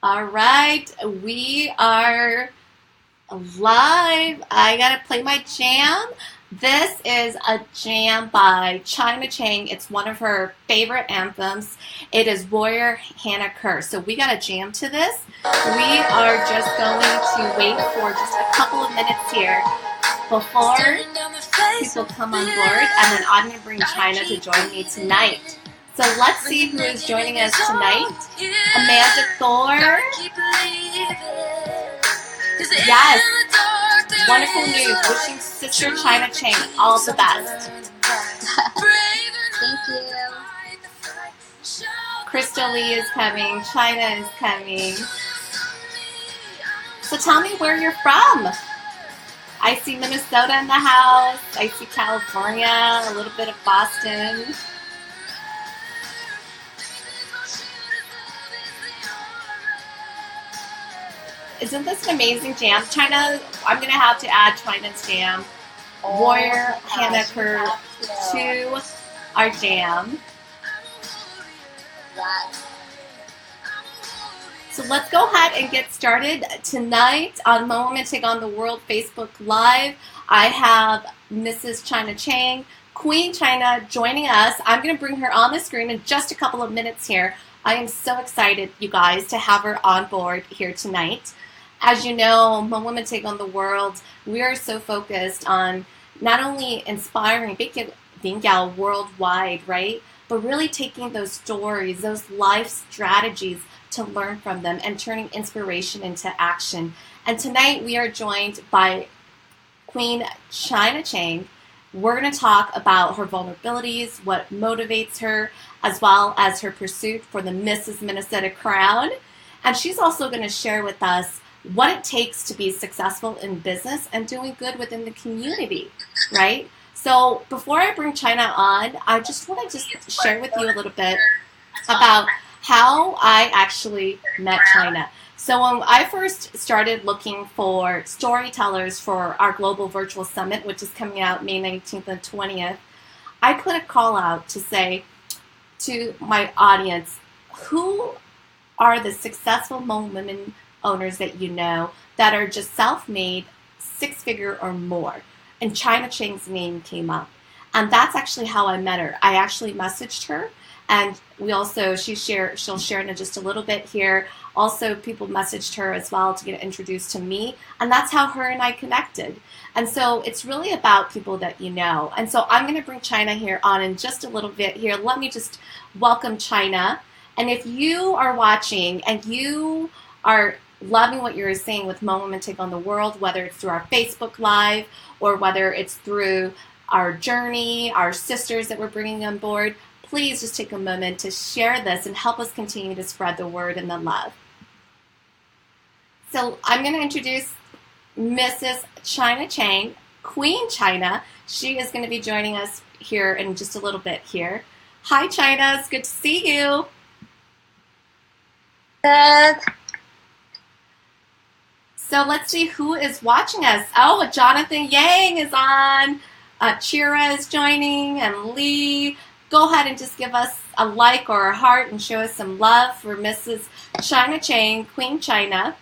All right, we are live. I gotta play my jam. This is a jam by Chang. It's one of her favorite anthems. It is Warrior Hannah Kerr. So we got a jam to this. We are just going to wait for just a couple of minutes here before people come on board, and then I'm going to bring China to join me tonight. So let's see who is joining us tonight. Amanda Thor. Yes. Wonderful news. Wishing Sister China Chang all the best. Thank you. Crystal Lee is coming. China is coming. So tell me where you're from. I see Minnesota in the house. I see California, a little bit of Boston. Isn't this an amazing jam? China, I'm going to have to add China's jam, Warrior Hannah Kerr, to our jam. Yes. So let's go ahead and get started. Tonight on Momenting on the World Facebook Live, I have Mrs. China Chang, Queen China, joining us. I'm going to bring her on the screen in just a couple of minutes here. I am so excited, you guys, to have her on board here tonight. As you know, Momenting on the World, we are so focused on not only inspiring Bingyao worldwide, right? But really taking those stories, those life strategies to learn from them and turning inspiration into action. And tonight we are joined by Queen China Chang. We're going to talk about her vulnerabilities, what motivates her, as well as her pursuit for the Mrs. Minnesota crown. And she's also going to share with us what it takes to be successful in business and doing good within the community, right? So before I bring China on, I just want to share with you a little bit about how I actually met China. So when I first started looking for storytellers for our Global Virtual Summit, which is coming out May 19th and 20th, I put a call out to say to my audience, who are the successful Hmong women owners that you know that are just self-made, six-figure or more? And China Chang's name came up. And that's actually how I met her. I actually messaged her, and she'll share in just a little bit here. Also, people messaged her as well to get introduced to me, and that's how her and I connected. And so it's really about people that you know. And so I'm going to bring China here on in just a little bit here. Let me just welcome China. And if you are watching and you are loving what you're seeing with Momenting on the World, whether it's through our Facebook Live or whether it's through our journey, our sisters that we're bringing on board, please just take a moment to share this and help us continue to spread the word and the love. So I'm going to introduce Mrs. China Chang, Queen China. She is going to be joining us here in just a little bit here. Hi, China. It's good to see you. Good. So let's see who is watching us. Oh, Jonathan Yang is on. Chira is joining, and Lee. Go ahead and just give us a like or a heart and show us some love for Mrs. China Chang, Queen China.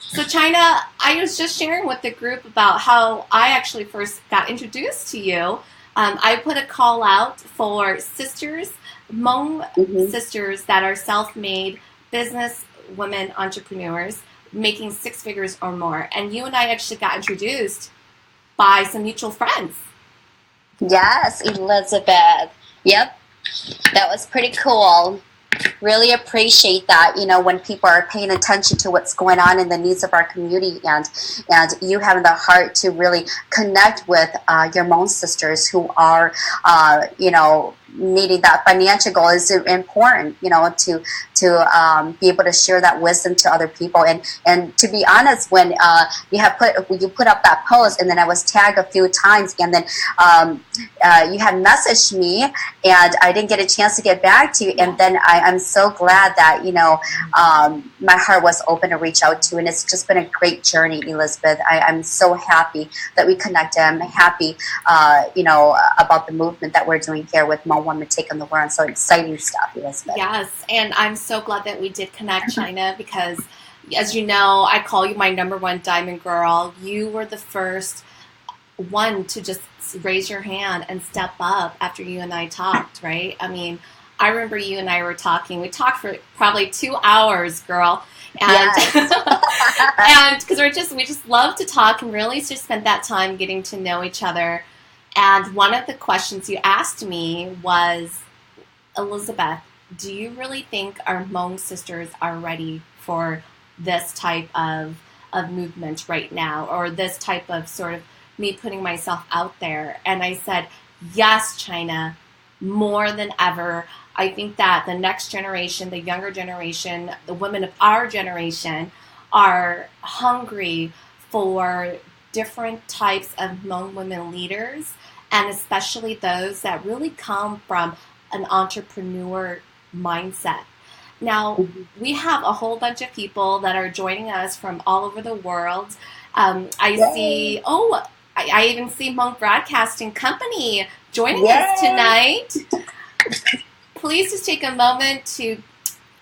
So China, I was just sharing with the group about how I actually first got introduced to you. I put a call out for sisters, Hmong sisters that are self-made business women entrepreneurs, making six figures or more. And you and I actually got introduced by some mutual friends. Yes, Elizabeth. Yep, that was pretty cool. Really appreciate that, when people are paying attention to what's going on in the needs of our community, and you having the heart to really connect with your Hmong sisters who are, needing that financial goal is important, to be able to share that wisdom to other people. And to be honest, when you put up that post, and then I was tagged a few times, and then you had messaged me, and I didn't get a chance to get back to you, and then I'm so glad that my heart was open to reach out to, and it's just been a great journey, Elizabeth. I'm so happy that we connected. I'm happy, about the movement that we're doing here with Hmong Hmong woman taking the world. So exciting stuff, Elizabeth. Yes, and I'm so glad that we did connect, China, because as you know, I call you my number one diamond girl. You were the first one to just raise your hand and step up after you and I talked, right? I mean, I remember you and I were talking. We talked for probably 2 hours, girl. And Yes. and because we just love to talk and really just spend that time getting to know each other. And one of the questions you asked me was, Elizabeth, do you really think our Hmong sisters are ready for this type of movement right now, or this type of sort of me putting myself out there? And I said, yes, China, more than ever. I think that the next generation, the younger generation, the women of our generation are hungry for different types of Hmong women leaders, and especially those that really come from an entrepreneur mindset. Now, we have a whole bunch of people that are joining us from all over the world. I even see Hmong Broadcasting Company joining us tonight. Please just take a moment to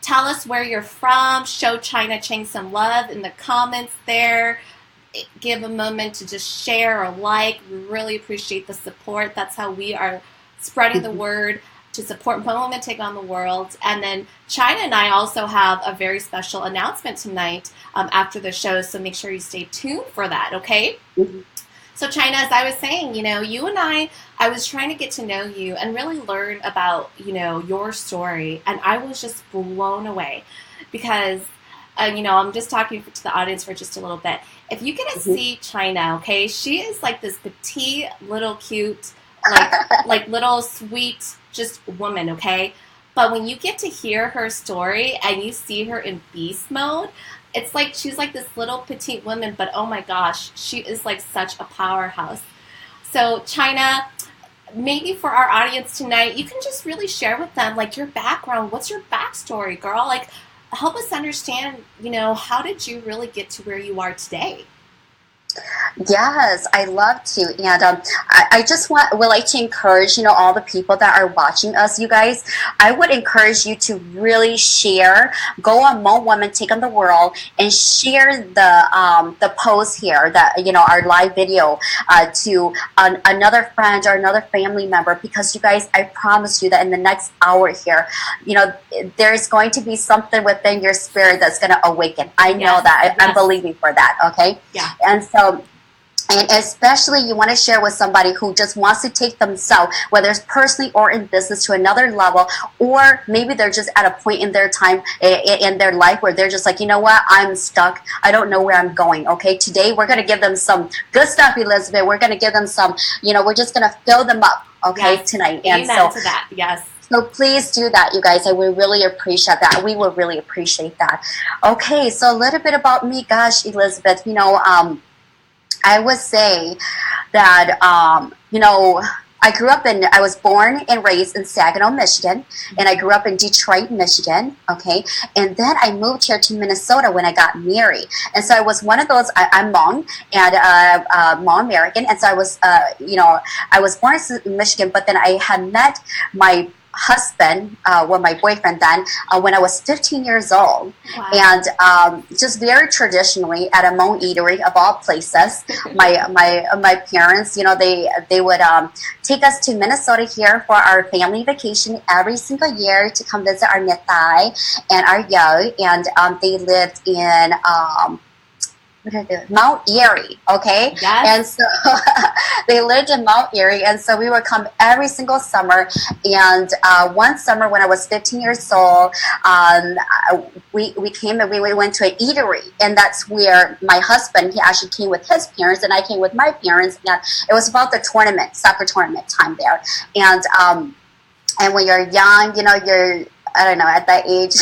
tell us where you're from. Show China Chang some love in the comments there. Give a moment to just share or like. We really appreciate the support. That's how we are spreading the word to support Hmong Women Take on the World. And then China and I also have a very special announcement tonight after the show, so make sure you stay tuned for that, okay? Mm-hmm. So China, as I was saying, you know, you and I was trying to get to know you and really learn about, you know, your story. And I was just blown away because, you know, I'm just talking to the audience for just a little bit. If you get to see China, okay, she is like this petite, little cute, like little sweet, just woman, okay? But when you get to hear her story and you see her in beast mode, it's like she's like this little petite woman, but oh my gosh, she is like such a powerhouse. So China, maybe for our audience tonight, you can just really share with them like your background. What's your backstory, girl? Like, help us understand, you know, how did you really get to where you are today? Yes, I love to, and I just would like to encourage, you know, all the people that are watching us, you guys. I would encourage you to really share. Go on Hmong Women Take on the World and share the post here, that, you know, our live video to another friend or another family member, because you guys, I promise you that in the next hour here, you know, there's going to be something within your spirit that's going to awaken. I know that. I'm believing for that. Okay. Yeah. And so, and especially you want to share with somebody who just wants to take themselves, whether it's personally or in business, to another level, or maybe they're just at a point in their time, in their life, where they're just like, you know what, I'm stuck. I don't know where I'm going. Okay, today we're going to give them some good stuff, Elizabeth. We're going to give them some, you know, we're just going to fill them up, okay, tonight. Amen and so, to that. Yes. So please do that, you guys. I would really appreciate that. We will really appreciate that. Okay, so a little bit about me. Gosh, Elizabeth, you know, I would say that, you know, I was born and raised in Saginaw, Michigan, and I grew up in Detroit, Michigan, okay? And then I moved here to Minnesota when I got married. And so I was one of those, I'm Hmong, and Hmong American, and so I was, you know, I was born in Michigan, but then I had met my husband, my boyfriend then, when I was 15 years old. Wow. And just very traditionally at a Hmong eatery of all places, my parents, you know, they would take us to Minnesota here for our family vacation every single year to come visit our Netai and our Yo, and they lived in Mount Erie, okay? Yes. And so they lived in Mount Erie, and so we would come every single summer. And one summer when I was 15 years old, we came and we went to an eatery, and that's where my husband, he actually came with his parents, and I came with my parents, and it was about the soccer tournament time there. And when you're young, you know, I don't know, at that age,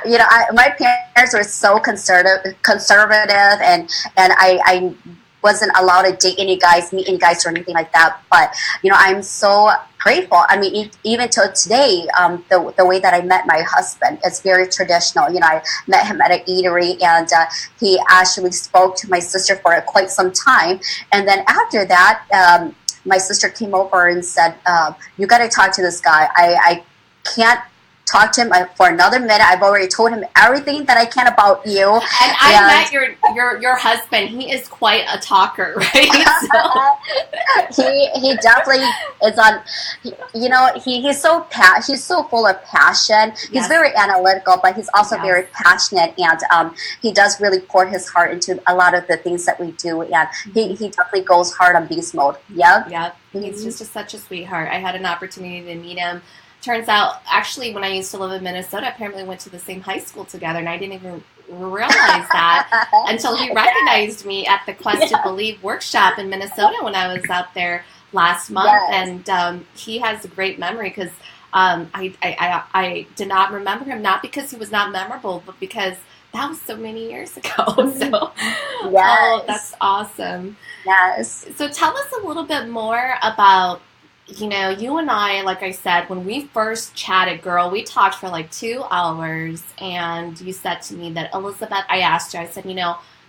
you know, my parents were so conservative, and I wasn't allowed to date any guys, meet any guys or anything like that. But, you know, I'm so grateful. I mean, even till today, the way that I met my husband is very traditional. You know, I met him at an eatery, and he actually spoke to my sister for quite some time. And then after that, my sister came over and said, you got to talk to this guy. I can't talk to him for another minute. I've already told him everything that I can about you. And I met your husband. He is quite a talker, right? So. he definitely is on. He's so full of passion. He's very analytical, but he's also very passionate, and he does really pour his heart into a lot of the things that we do. And he definitely goes hard on beast mode. Yep. He's just such a sweetheart. I had an opportunity to meet him. Turns out, actually, when I used to live in Minnesota, apparently we went to the same high school together, and I didn't even realize that until he recognized me at the Quest to Believe workshop in Minnesota when I was out there last month. And he has a great memory because I did not remember him, not because he was not memorable, but because that was so many years ago. So, oh, that's awesome. Yes. So tell us a little bit more about, you and I, like I said, when we first chatted, girl, we talked for like 2 hours, and you said to me that, Elizabeth, I asked you, I said,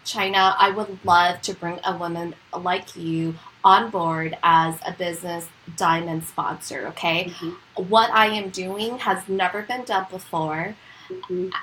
China, I would love to bring a woman like you on board as a business diamond sponsor, okay? What I am doing has never been done before,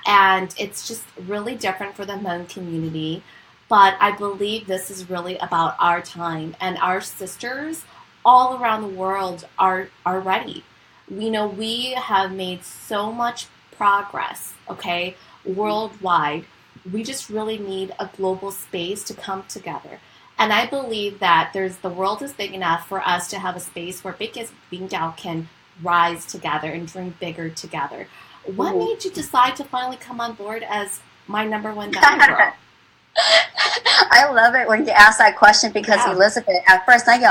and it's just really different for the Hmong community, but I believe this is really about our time, and our sisters all around the world are ready. We have made so much progress, okay, worldwide. We just really need a global space to come together. And I believe that the world is big enough for us to have a space where Bingdao can rise together and dream bigger together. What made you decide to finally come on board as my #1 diamond girl? I love it when you ask that question because Elizabeth, at first, and I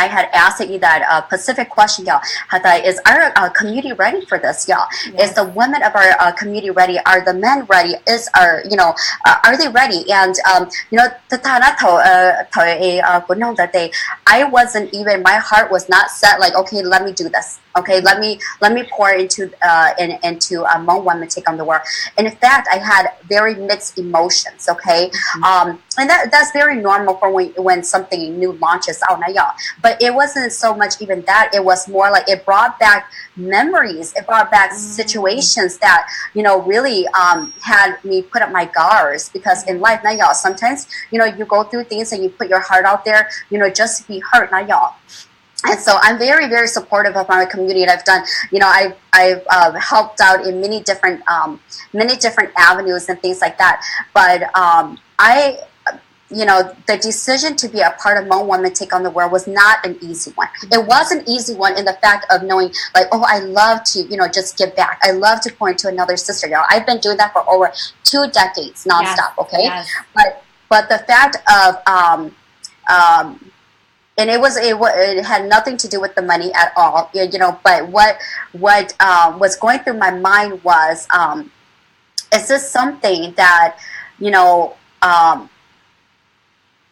had asked you that specific question, is our community ready for this, Is the women of our community ready? Are the men ready? Are they ready? And I wasn't even, my heart was not set like, okay, let me do this. Okay, let me pour into Hmong women take on the world. And in fact, I had very mixed emotions. Okay, and that's very normal for when something new launches out. But it wasn't so much even that. It was more like it brought back memories. It brought back situations that really had me put up my guards, because in life, sometimes you go through things and you put your heart out there, just to be heard. And so I'm very, very supportive of my community, and I've done, I've helped out in many different avenues and things like that. But the decision to be a part of Hmong Women Take on the World was not an easy one. It was an easy one in the fact of knowing, like, oh, I love to, just give back. I love to pour into another sister. I've been doing that for over 2 decades nonstop. Okay, but the fact of and it had nothing to do with the money at all, But what was going through my mind was, is this something that,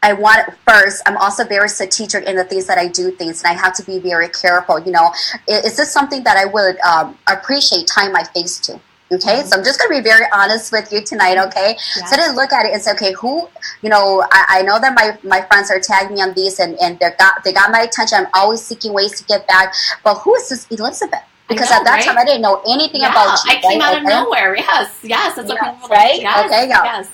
I want first. I'm also very strategic in the things that I do things, and I have to be very careful. Is this something that I would appreciate tying my face to? Okay, so I'm just going to be very honest with you tonight, okay? Yes. So I didn't look at it and say, okay, who, I know that my friends are tagging me on these, and they got my attention. I'm always seeking ways to get back. But who is this Elizabeth? Because at that time, I didn't know anything about you. I came out of nowhere. Yes. That's what people right? Yes. Okay, yes.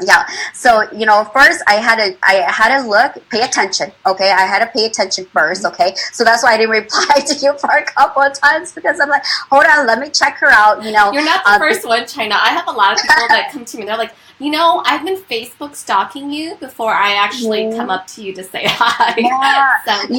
Yeah. So, first I had to look, pay attention. Okay. I had to pay attention first. Okay. So that's why I didn't reply to you for a couple of times, because I'm like, hold on, let me check her out. You're not the first one, China. I have a lot of people that come to me. They're like, I've been Facebook stalking you before I actually come up to you to say hi. Yeah. So,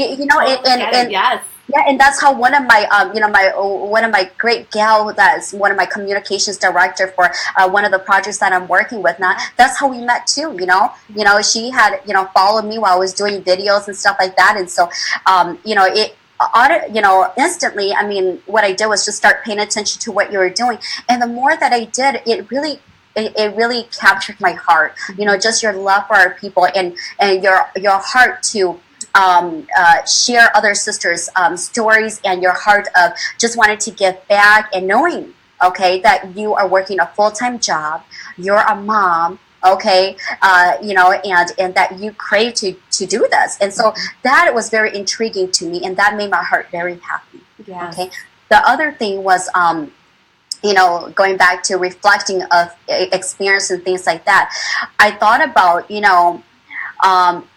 yes. Yeah, and that's how one of my, one of my great gal, that's one of my communications director for one of the projects that I'm working with now. That's how we met too. She had followed me while I was doing videos and stuff like that, and so instantly. I mean, what I did was just start paying attention to what you were doing, and the more that I did, it really captured my heart. Just your love for our people, and your heart to share other sisters' stories, and your heart of just wanting to give back, and knowing, okay, that you are working a full-time job, you're a mom, okay, and that you crave to to do this. And so that was very intriguing to me, and that made my heart very happy. Yes. Okay. The other thing was, going back to reflecting of experience and things like that, I thought about,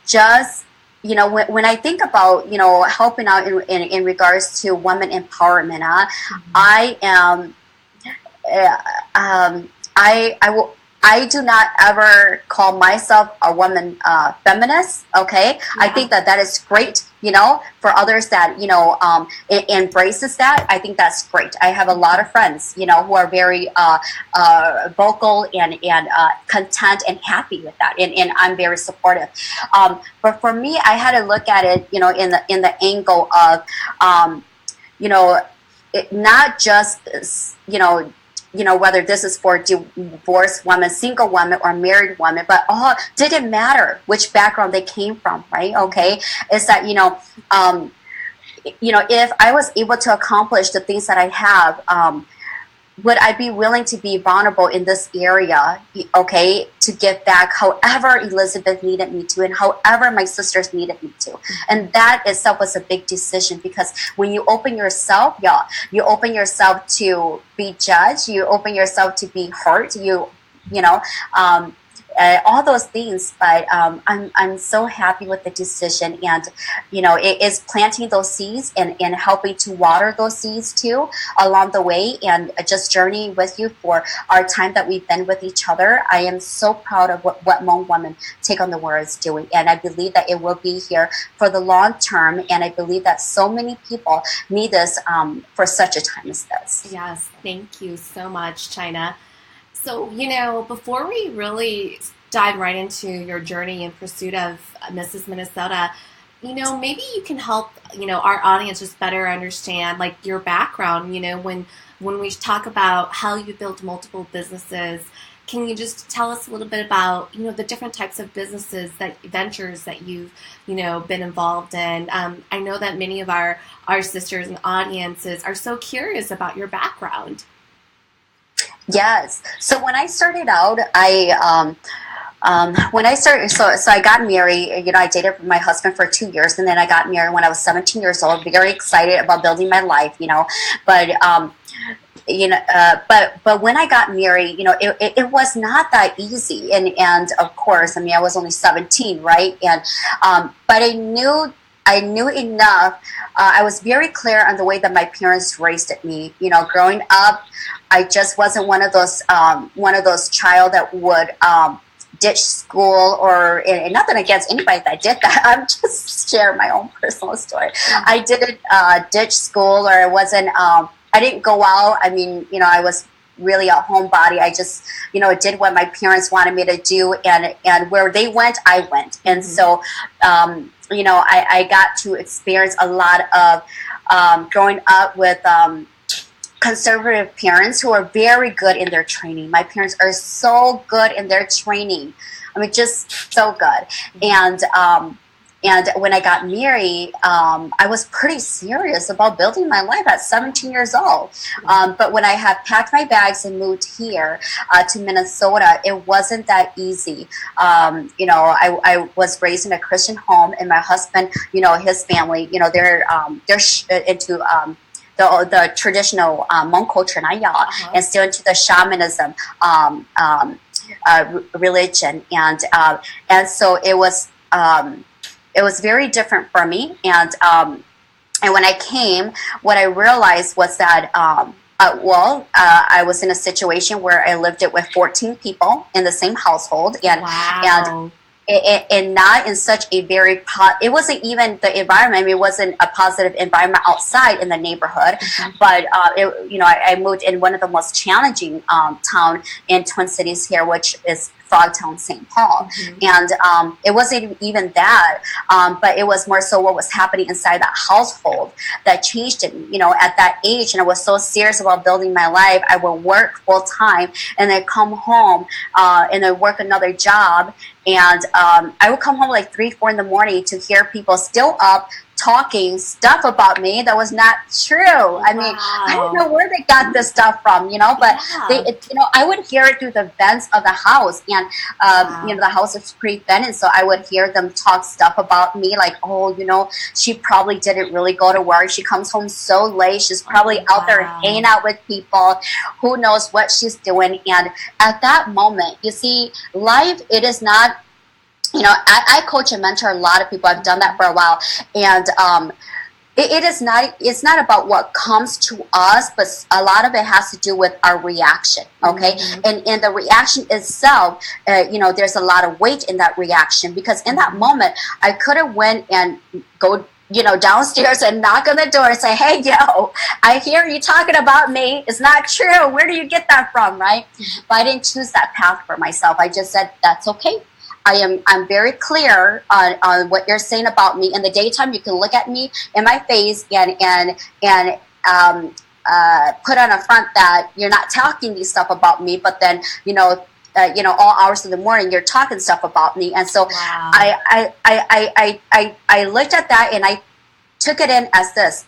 just, when I think about, helping out in regards to women empowerment, I am, I do not ever call myself a woman feminist. Okay, yeah. I think that is great. For others that embraces that, I think that's great. I have a lot of friends, who are very vocal and content and happy with that, and I'm very supportive. But for me, I had to look at it, in the angle of, not just whether this is for divorced women, single women, or married women, but didn't matter which background they came from, right? Okay, it's that if I was able to accomplish the things that I have, would I be willing to be vulnerable in this area, okay, to give back however Elizabeth needed me to and however my sisters needed me to. And that itself was a big decision, because when you open yourself, you open yourself to be judged, you open yourself to be hurt, all those things. But I'm so happy with the decision, and it is planting those seeds and helping to water those seeds too along the way, and just journeying with you for our time that we've been with each other. I am so proud of what Hmong Women Take on the World is doing, and I believe that it will be here for the long term, and I believe that so many people need this for such a time as this. Yes, thank you so much, China. So, before we really dive right into your journey in pursuit of Mrs. Minnesota, maybe you can help, our audience just better understand, like, your background, when we talk about how you built multiple businesses. Can you just tell us a little bit about, the different types of ventures that you've, been involved in? I know that many of our sisters and audiences are so curious about your background. Yes. So when I started out, so I got married, I dated my husband for 2 years, and then I got married when I was 17 years old, very excited about building my life, but, but when I got married, it was not that easy. And of course, I was only 17, right? And, but I knew enough. I was very clear on the way that my parents raised me. Growing up, I just wasn't one of those child that would ditch school, and nothing against anybody that did that. I'm just sharing my own personal story. I didn't ditch school, or I wasn't. I didn't go out. I was really a homebody. I just, did what my parents wanted me to do, and where they went, I went. And so, I got to experience a lot of growing up with conservative parents who are very good in their training. My parents are so good in their training. Just so good. And when I got married, I was pretty serious about building my life at 17 years old. But when I had packed my bags and moved here to Minnesota, it wasn't that easy. I was raised in a Christian home, and my husband, his family, they're into the traditional Hmong culture, and still into the shamanism religion, and so it was very different for me. And when I came, what I realized was that I was in a situation where I lived it with 14 people in the same household, and wow. and not in such a very it wasn't even the environment. It wasn't a positive environment outside in the neighborhood, but I moved in one of the most challenging town in Twin Cities here, which is Frogtown, St. Paul. And it wasn't even that, but it was more so what was happening inside that household that changed it. At that age, and I was so serious about building my life, I would work full time, and then come home and then work another job. And I would come home like 3, 4 in the morning to hear people still up talking stuff about me that was not true. I mean, I don't know where they got this stuff from, but I would hear it through the vents of the house, and the house is pretty vented, so I would hear them talk stuff about me, like, oh, she probably didn't really go to work. She comes home so late. She's probably out there hanging out with people. Who knows what she's doing? And at that moment, you see, life, it is not. I coach and mentor a lot of people. I've done that for a while, and it is not. It's not about what comes to us, but a lot of it has to do with our reaction. Okay, and the reaction itself, there's a lot of weight in that reaction, because in that moment, I could have went and go downstairs and knock on the door and say, hey, yo, I hear you talking about me. It's not true. Where do you get that from, right? But I didn't choose that path for myself. I just said, that's okay. I'm very clear on what you're saying about me. In the daytime, you can look at me in my face and put on a front that you're not talking these stuff about me, but then, all hours of the morning, you're talking stuff about me. And so I looked at that and I took it in as this.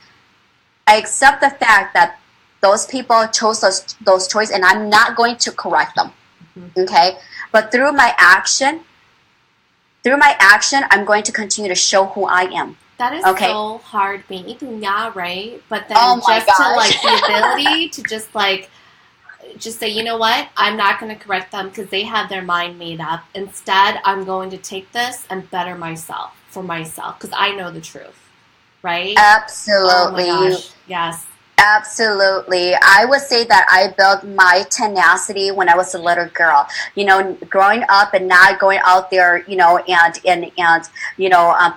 I accept the fact that those people chose those choices, and I'm not going to correct them. Okay? But through my action, I'm going to continue to show who I am. That is so hard being right? But then the ability to just say, you know what? I'm not going to correct them because they have their mind made up. Instead, I'm going to take this and better myself because I know the truth, right? Absolutely. Oh my gosh. Yes. Absolutely. I would say that I built my tenacity when I was a little girl. Growing up and not going out there, and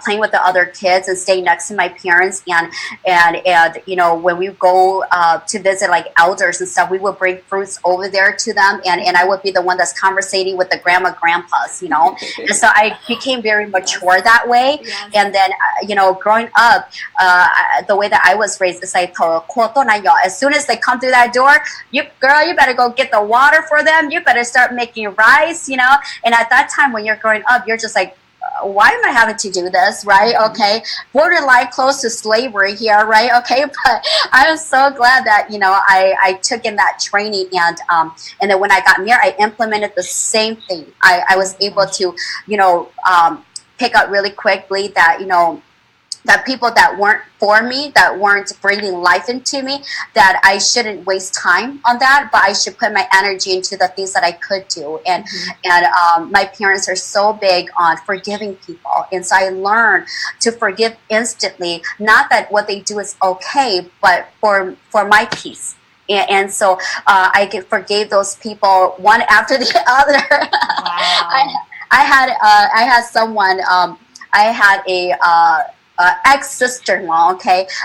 playing with the other kids and staying next to my parents, and when we go to visit like elders and stuff, we would bring fruits over there to them, and I would be the one that's conversating with the grandpas, and so I became very mature that way. Yes. And then growing up, the way that I was raised is like, as soon as they come through that door, you better go get the water for them. You better start making rice, And at that time when you're growing up, you're just like, why am I having to do this, right? Okay, borderline close to slavery here, right? Okay, but I'm so glad that I took in that training, and then when I got married, I implemented the same thing. I was able to pick up really quickly that that people that weren't for me, that weren't breathing life into me, that I shouldn't waste time on that, but I should put my energy into the things that I could do. And my parents are so big on forgiving people, and so I learned to forgive instantly. Not that what they do is okay, but for my peace. And so I forgave those people one after the other. Wow. I had someone. I had a ex-sister-in-law,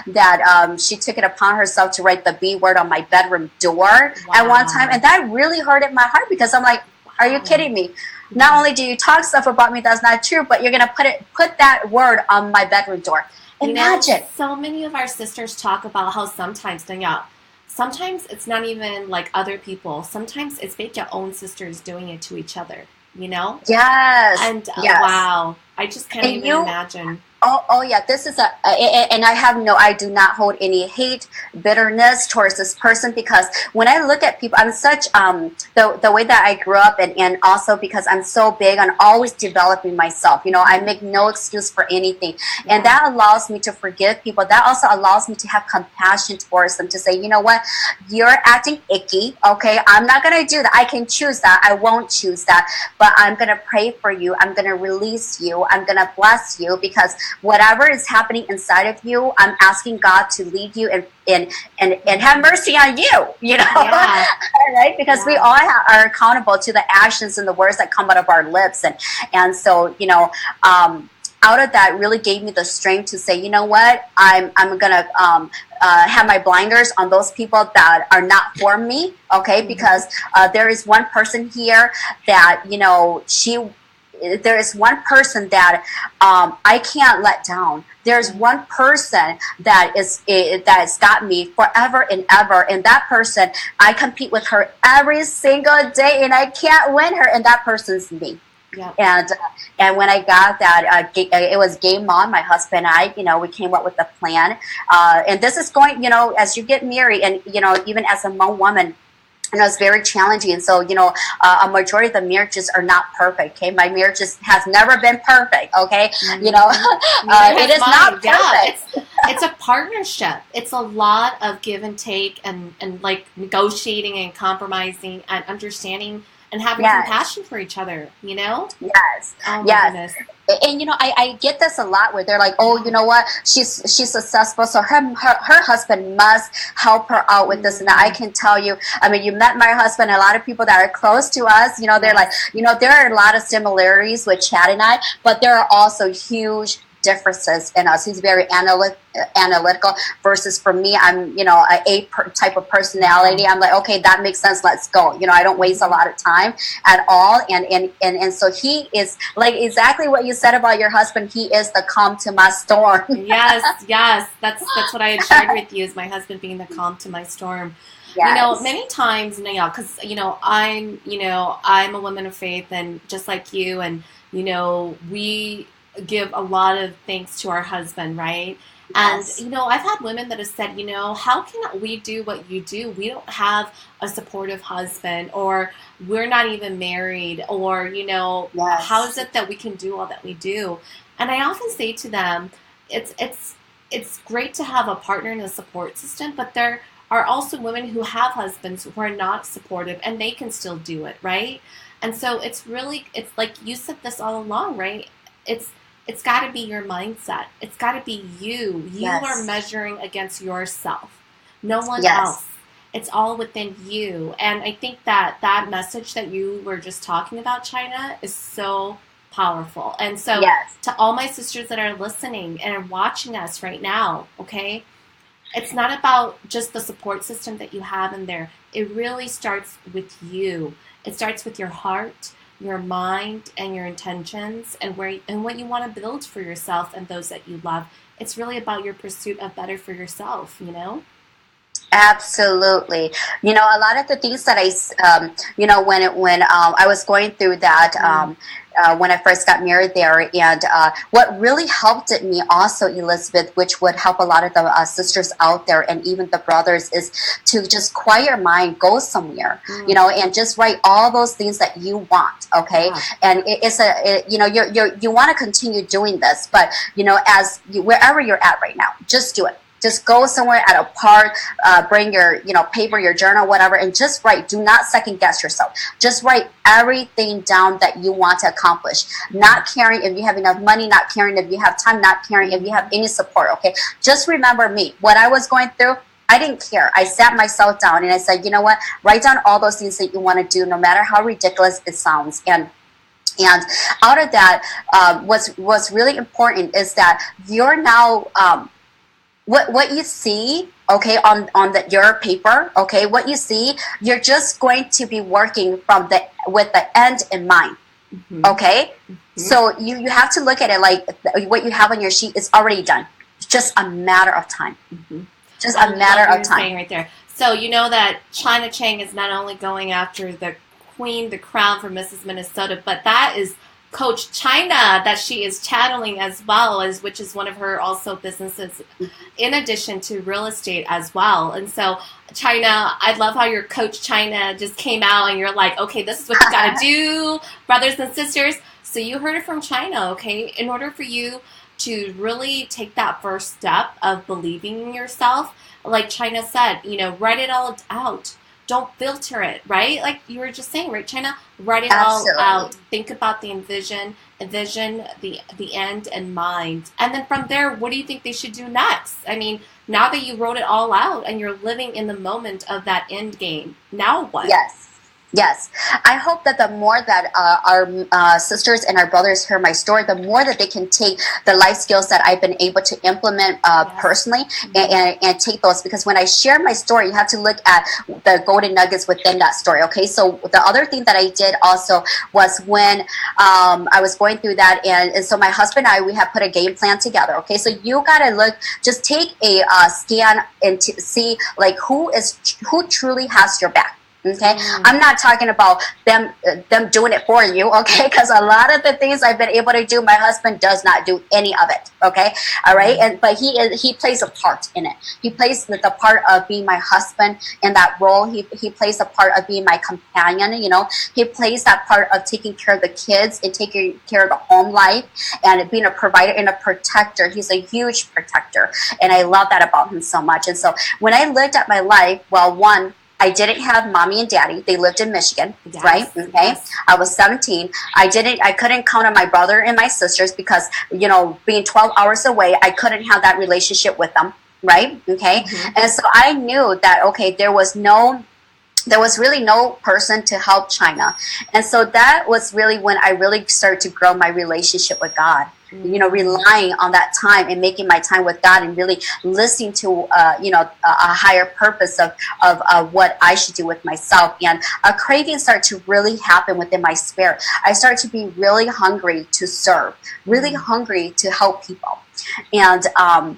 that she took it upon herself to write the B word on my bedroom door at one time, and that really hurted my heart, because I'm like, are you kidding me? Not only do you talk stuff about me that's not true, but you're gonna put that word on my bedroom door. Imagine. So many of our sisters talk about how sometimes it's not even like other people. Sometimes it's your own sisters doing it to each other. Yes. And wow, I just can't even imagine. Oh yeah, this is and I do not hold any hate, bitterness towards this person, because when I look at people, I'm such, the way that I grew up, and also because I'm so big on always developing myself, I make no excuse for anything. Yeah. And that allows me to forgive people. That also allows me to have compassion towards them, to say, you know what, you're acting icky, okay, I'm not going to do that. I can choose that. I won't choose that, but I'm going to pray for you. I'm going to release you. I'm going to bless you, because whatever is happening inside of you, I'm asking God to lead you and have mercy on you, yeah. Right? Because we all are accountable to the actions and the words that come out of our lips, and so out of that really gave me the strength to say, you know what, I'm gonna have my blinders on those people that are not for me, okay? Because there is one person here that there is one person that I can't let down. There's one person that has got me forever and ever, and that person, I compete with her every single day, and I can't win her, and that person's me. Yeah. And when I got that, it was game on. My husband and I, we came up with a plan. And this is going, as you get married, and even as a Hmong woman, it's very challenging. And so, a majority of the marriages are not perfect. Okay, my marriage has never been perfect. Okay, it is not perfect. Yeah, it's a partnership. It's a lot of give and take, and like negotiating and compromising and understanding and having compassion for each other. Yes. Oh my yes. goodness. And I get this a lot where they're like, oh, you know what, she's successful, so her husband must help her out with this and that. I can tell you, I mean, you met my husband. A lot of people that are close to us, they're like, there are a lot of similarities with Chad and I, but there are also huge differences in us. He's very analytical versus for me, I'm type of personality. I'm like, okay, that makes sense, let's go. I don't waste a lot of time at all, and so he is like exactly what you said about your husband. He is the calm to my storm. yes, that's what I had shared with you, is my husband being the calm to my storm. Yes. Many times, because I'm a woman of faith, and just like you, and we give a lot of thanks to our husband, right? Yes. And I've had women that have said, how can we do what you do? We don't have a supportive husband, or we're not even married, or Yes. how is it that we can do all that we do? And I often say to them, it's great to have a partner and a support system, but there are also women who have husbands who are not supportive, and they can still do it, right? And so it's like you said this all along, right? It's got to be your mindset. It's got to be you. You Yes. are measuring against yourself, no one Yes. else. It's all within you. And I think that message that you were just talking about, China, is so powerful. And so Yes. to all my sisters that are listening and are watching us right now, okay, it's not about just the support system that you have in there. It really starts with you. It starts with your heart, your mind, and your intentions, and what you want to build for yourself and those that you love. It's really about your pursuit of better for yourself, Absolutely. A lot of the things that when I was going through that, when I first got married there, and what really helped me also, Elizabeth, which would help a lot of the sisters out there and even the brothers, is to just quiet your mind, go somewhere, and just write all those things that you want. Okay. Yeah. And you want to continue doing this, but wherever you're at right now, just do it. Just go somewhere at a park, bring your, paper, your journal, whatever, and just write. Do not second guess yourself. Just write everything down that you want to accomplish. Not caring if you have enough money, not caring if you have time, not caring if you have any support, okay? Just remember me. What I was going through, I didn't care. I sat myself down and I said, you know what? Write down all those things that you want to do, no matter how ridiculous it sounds. And out of that, what's really important is that you're now... What you see, okay, on your paper, okay, what you see, you're just going to be working with the end in mind, okay? Mm-hmm. So you have to look at it like what you have on your sheet is already done. It's just a matter of time. Mm-hmm. Just a matter of time. Right there. So you know that China Chang is not only going after the queen, the crown for Mrs. Minnesota, but that is Coach China that she is channeling as well, which is one of her also businesses in addition to real estate as well. And so China, I love how your Coach China just came out and you're like, okay, this is what you got to do, brothers and sisters. So you heard it from China, okay? In order for you to really take that first step of believing in yourself, like China said, write it all out. Don't filter it, right? Like you were just saying, right, China? Write it Absolutely. all out. Think about the envision, the end in mind. And then from there, what do you think they should do next? I mean, now that you wrote it all out and you're living in the moment of that end game, now what? Yes. I hope that the more that our sisters and our brothers hear my story, the more that they can take the life skills that I've been able to implement personally and take those. Because when I share my story, you have to look at the golden nuggets within that story. Okay, so the other thing that I did also was when I was going through that, and so my husband and I, we have put a game plan together. Okay, so you gotta take a scan and to see like who truly has your back. Okay, I'm not talking about them doing it for you, okay? Because a lot of the things I've been able to do, my husband does not do any of it, okay? All right, but he plays a part in it. He plays the part of being my husband in that role. He plays a part of being my companion. You know, he plays that part of taking care of the kids and taking care of the home life and being a provider and a protector. He's a huge protector, and I love that about him so much. And so when I looked at my life, well, one, I didn't have mommy and daddy. They lived in Michigan, right? Okay. Yes. I was 17. I couldn't count on my brother and my sisters because, you know, being 12 hours away, I couldn't have that relationship with them, right? Okay. And so I knew that, okay, there was really no person to help China. And so that was really when I really started to grow my relationship with God. You know, relying on that time and making my time with God and really listening to, you know, a higher purpose of what I should do with myself. And a craving started to really happen within my spirit. I started to be really hungry to serve, really hungry to help people. And I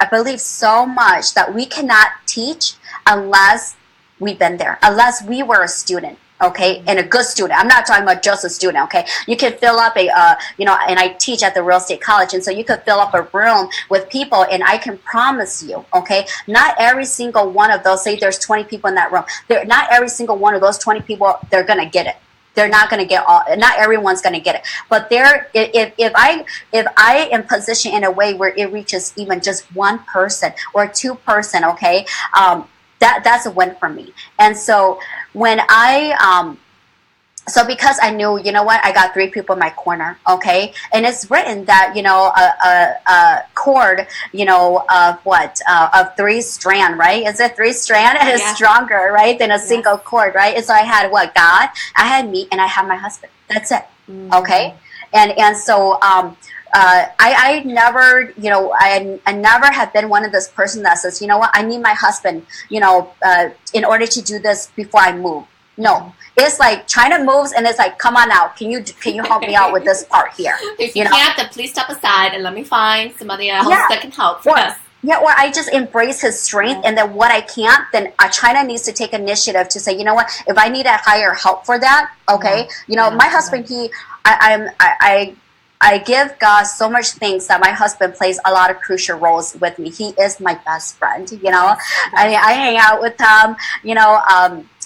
believe so much that we cannot teach unless we've been there, unless we were a student. Okay, and a good student. I'm not talking about just a student. Okay, you can fill up you know, and I teach at the real estate college, and so you could fill up a room with people, and I can promise you, okay, not every single one of those. Say there's 20 people in that room. Not every single one of those 20 people, they're gonna get it. They're not going to get all. Not everyone's going to get it. But if I am positioned in a way where it reaches even just one person or two person, okay, that's a win for me. And so when so because I knew, you know what, I got 3 people in my corner, okay, and it's written that, you know, a cord, you know, of 3 strand, right? Is it 3 strand? It is stronger, right, than a single cord, right? And so I had what, God, I had me, and I had my husband. That's it, okay, and so I never, you know, I never have been one of this person that says, you know what, I need my husband, you know, in order to do this before I move. No, it's like China moves, and it's like, come on out. Can you help me out with this part here? If you can't, then please step aside and let me find somebody else that can help for us. Yeah, or I just embrace his strength, and then what I can't, then China needs to take initiative to say, you know what, if I need to hire help for that, okay, you know, my husband, I give God so much thanks that my husband plays a lot of crucial roles with me. He is my best friend, you know. I hang out with him, you know.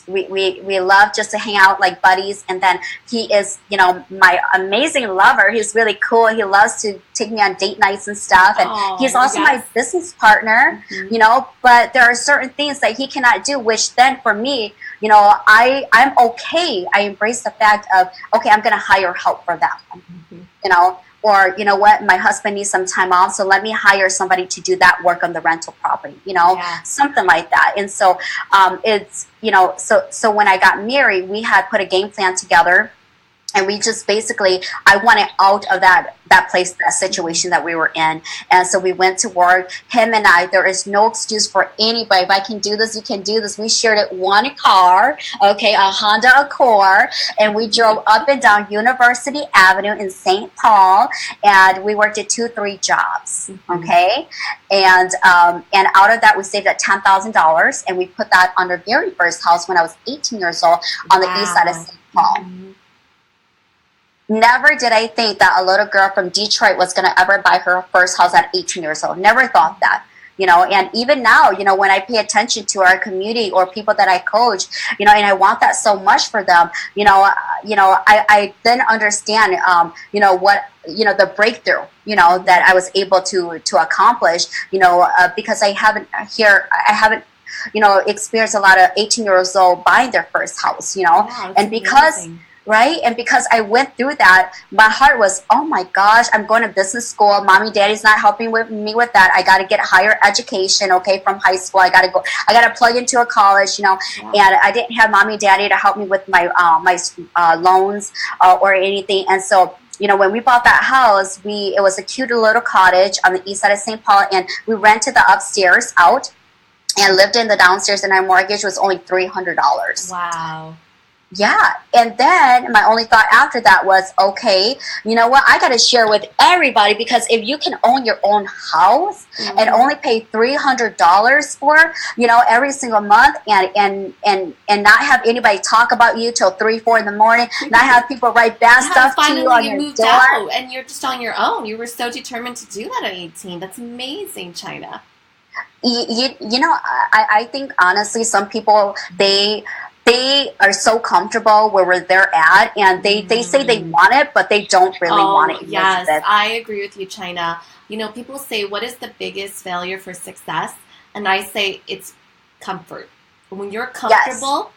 We love just to hang out like buddies, and then he is, you know, my amazing lover. He's really cool. He loves to take me on date nights and stuff, and he's also my business partner, you know, but there are certain things that he cannot do, which then for me, you know, I'm okay. I embrace the fact of, okay, I'm going to hire help for that, you know. Or, you know what, my husband needs some time off, so let me hire somebody to do that work on the rental property, you know, something like that. And so it's, you know, so when I got married, we had put a game plan together. And we just basically, I wanted out of that place, that situation that we were in. And so we went to work, him and I. There is no excuse for anybody. If I can do this, you can do this. We shared it one car, okay, a Honda Accord. And we drove up and down University Avenue in St. Paul. And we worked at 2-3 jobs, okay? And out of that, we saved at $10,000. And we put that on our very first house when I was 18 years old on the east side of St. Paul. Never did I think that a little girl from Detroit was going to ever buy her first house at 18 years old. Never thought that, you know. And even now, you know, when I pay attention to our community or people that I coach, you know, and I want that so much for them, you know, I then understand, you know, what, you know, the breakthrough, you know, that I was able to accomplish, you know, because I haven't, you know, experienced a lot of 18-year-olds buying their first house, you know, and because. Amazing. Right? And because I went through that, my heart was, oh my gosh, I'm going to business school. Mommy, daddy's not helping me with that. I got to get higher education, okay, from high school. I got to plug into a college, you know, and I didn't have mommy, daddy to help me with my loans or anything. And so, you know, when we bought that house, it was a cute little cottage on the east side of St. Paul, and we rented the upstairs out and lived in the downstairs, and our mortgage was only $300. Wow. Yeah. And then my only thought after that was, okay, you know what? I got to share with everybody, because if you can own your own house and only pay $300 for, every single month, and not have anybody talk about you till 3, 4 in the morning, not have people write bad Yeah, stuff to you finally on you your moved door. out and you're just on your own. You were so determined to do that at 18. That's amazing, China. I think honestly, some people, they are so comfortable where they're at, and they say they want it, but they don't really want Oh, it, yes, Elizabeth. I agree with you, China. People say, what is the biggest failure for success? And I say it's comfort. When you're Yes, comfortable,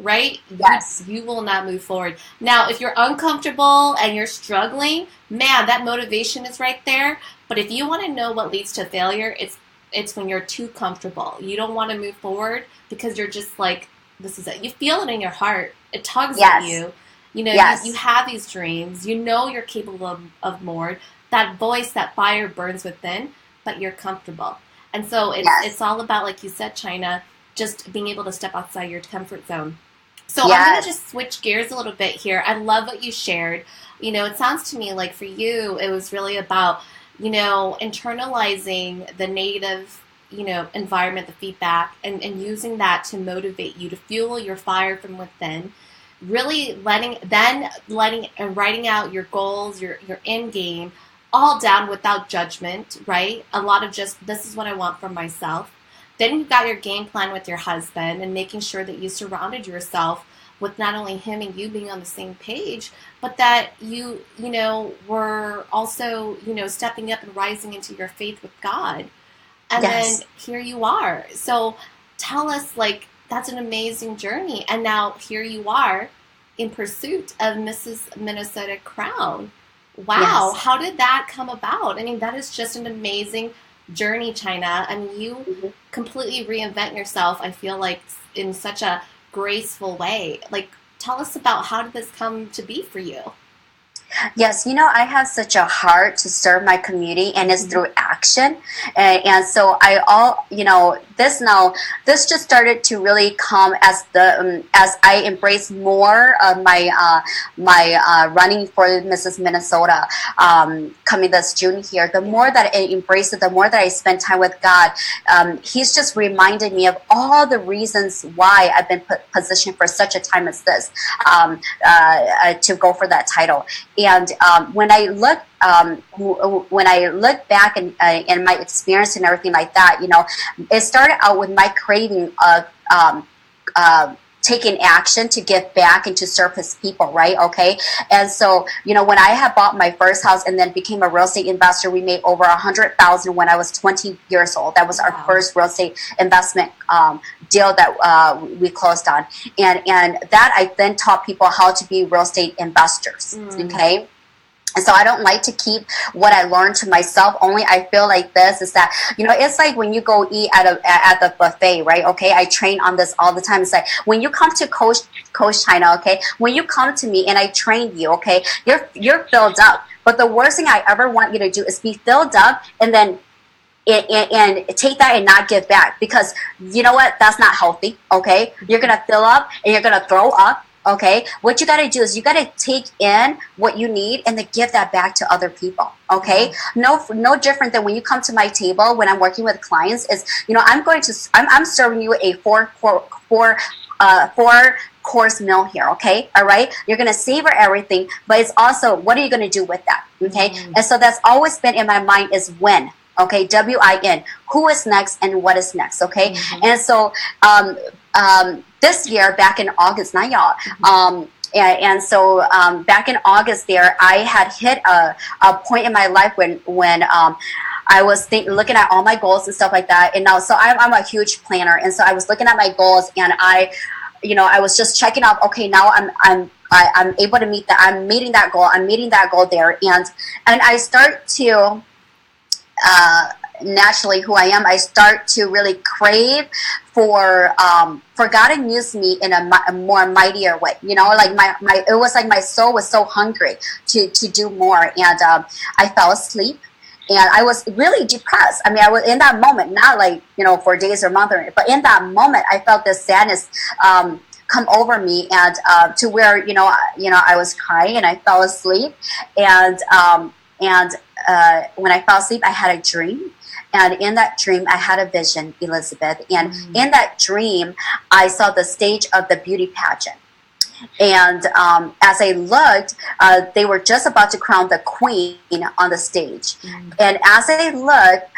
right, yes, you will not move forward. Now, if you're uncomfortable and you're struggling, man, that motivation is right there. But if you want to know what leads to failure, it's when you're too comfortable. You don't want to move forward because you're just like, this is it. You feel it in your heart. It tugs at yes, you. You yes, have these dreams. You know you're capable of more. That voice, that fire burns within, but you're comfortable. And so it's yes, all about, like you said, China, just being able to step outside your comfort zone. So I'm going to yes, just switch gears a little bit here. I love what you shared. It sounds to me like for you, it was really about, internalizing the negative, environment, the feedback, and using that to motivate you, to fuel your fire from within. Really letting and writing out your goals, your end game, all down without judgment, right? A lot of just, this is what I want for myself. Then you've got your game plan with your husband and making sure that you surrounded yourself with not only him and you being on the same page, but that were also, stepping up and rising into your faith with God. And then yes. here you are. So tell us, like, that's an amazing journey. And now here you are in pursuit of Mrs. Minnesota Crown. Wow, Yes. how did that come about? I mean, that is just an amazing journey, China. I mean, you Mhm. completely reinvent yourself, I feel like, in such a graceful way. Like, tell us about, how did this come to be for you? Yes, I have such a heart to serve my community, and it's Mm-hmm. through action. And so this just started to really come as I embrace more of my running for Mrs. Minnesota, coming this June here. The Yeah. more that I embrace it, the more that I spend time with God. He's just reminded me of all the reasons why I've been positioned for such a time as this, to go for that title. And when I look back and my experience and everything like that, it started out with my craving of taking action to give back and to serve his people, right? Okay. And so, when I had bought my first house and then became a real estate investor, we made over 100,000 when I was 20 years old. That was our Wow. first real estate investment deal that we closed on. And that I then taught people how to be real estate investors. Mm. Okay. And so I don't like to keep what I learned to myself. Only I feel like this is that, it's like when you go eat at the buffet, right? Okay. I train on this all the time. It's like when you come to Coach China, okay, when you come to me and I train you, okay, you're filled up. But the worst thing I ever want you to do is be filled up and then and take that and not give back, because you know what, that's not healthy. Okay, you're gonna fill up and you're gonna throw up. Okay, what you got to do is you got to take in what you need and then give that back to other people. Okay, no different than when you come to my table when I'm working with clients. Is I'm serving you a four course meal here. Okay, all right, you're gonna savor everything, but it's also, what are you gonna do with that? Okay, and so that's always been in my mind is when. Okay, WIN. Who is next and what is next? Okay, and so this year, back in August, not y'all. And so back in August, there I had hit a point in my life when I was looking at all my goals and stuff like that. And now, so I'm a huge planner, and so I was looking at my goals, and I was just checking off. Okay, now I'm able to meet that. I'm meeting that goal. I'm meeting that goal there, and I start to. Naturally who I am, I start to really crave for God to use me in a more mightier way. Like it was like my soul was so hungry to do more, and I fell asleep. And I was really depressed. I mean, I was in that moment, not like, for days or months, but in that moment, I felt this sadness come over me, and to where I was crying and I fell asleep, and when I fell asleep, I had a dream. And in that dream, I had a vision, Elizabeth. And in that dream, I saw the stage of the beauty pageant. And as I looked, they were just about to crown the queen on the stage. And as I looked,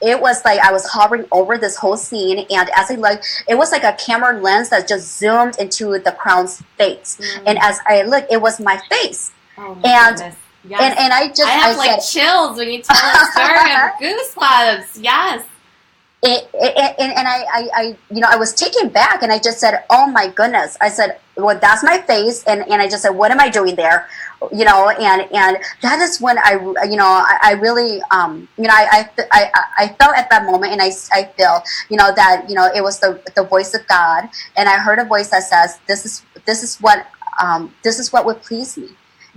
it was like I was hovering over this whole scene. And as I looked, it was like a camera lens that just zoomed into the crown's face. And as I looked, it was my face. Oh my goodness. Yes. And I have like chills when you tell the story. I have goosebumps. Yes. I was taken back, and I just said, "Oh my goodness!" I said, "Well, that's my face," and I just said, "What am I doing there?" And that is when I really I felt at that moment, and I feel that it was the voice of God, and I heard a voice that says, "This is what would please me,"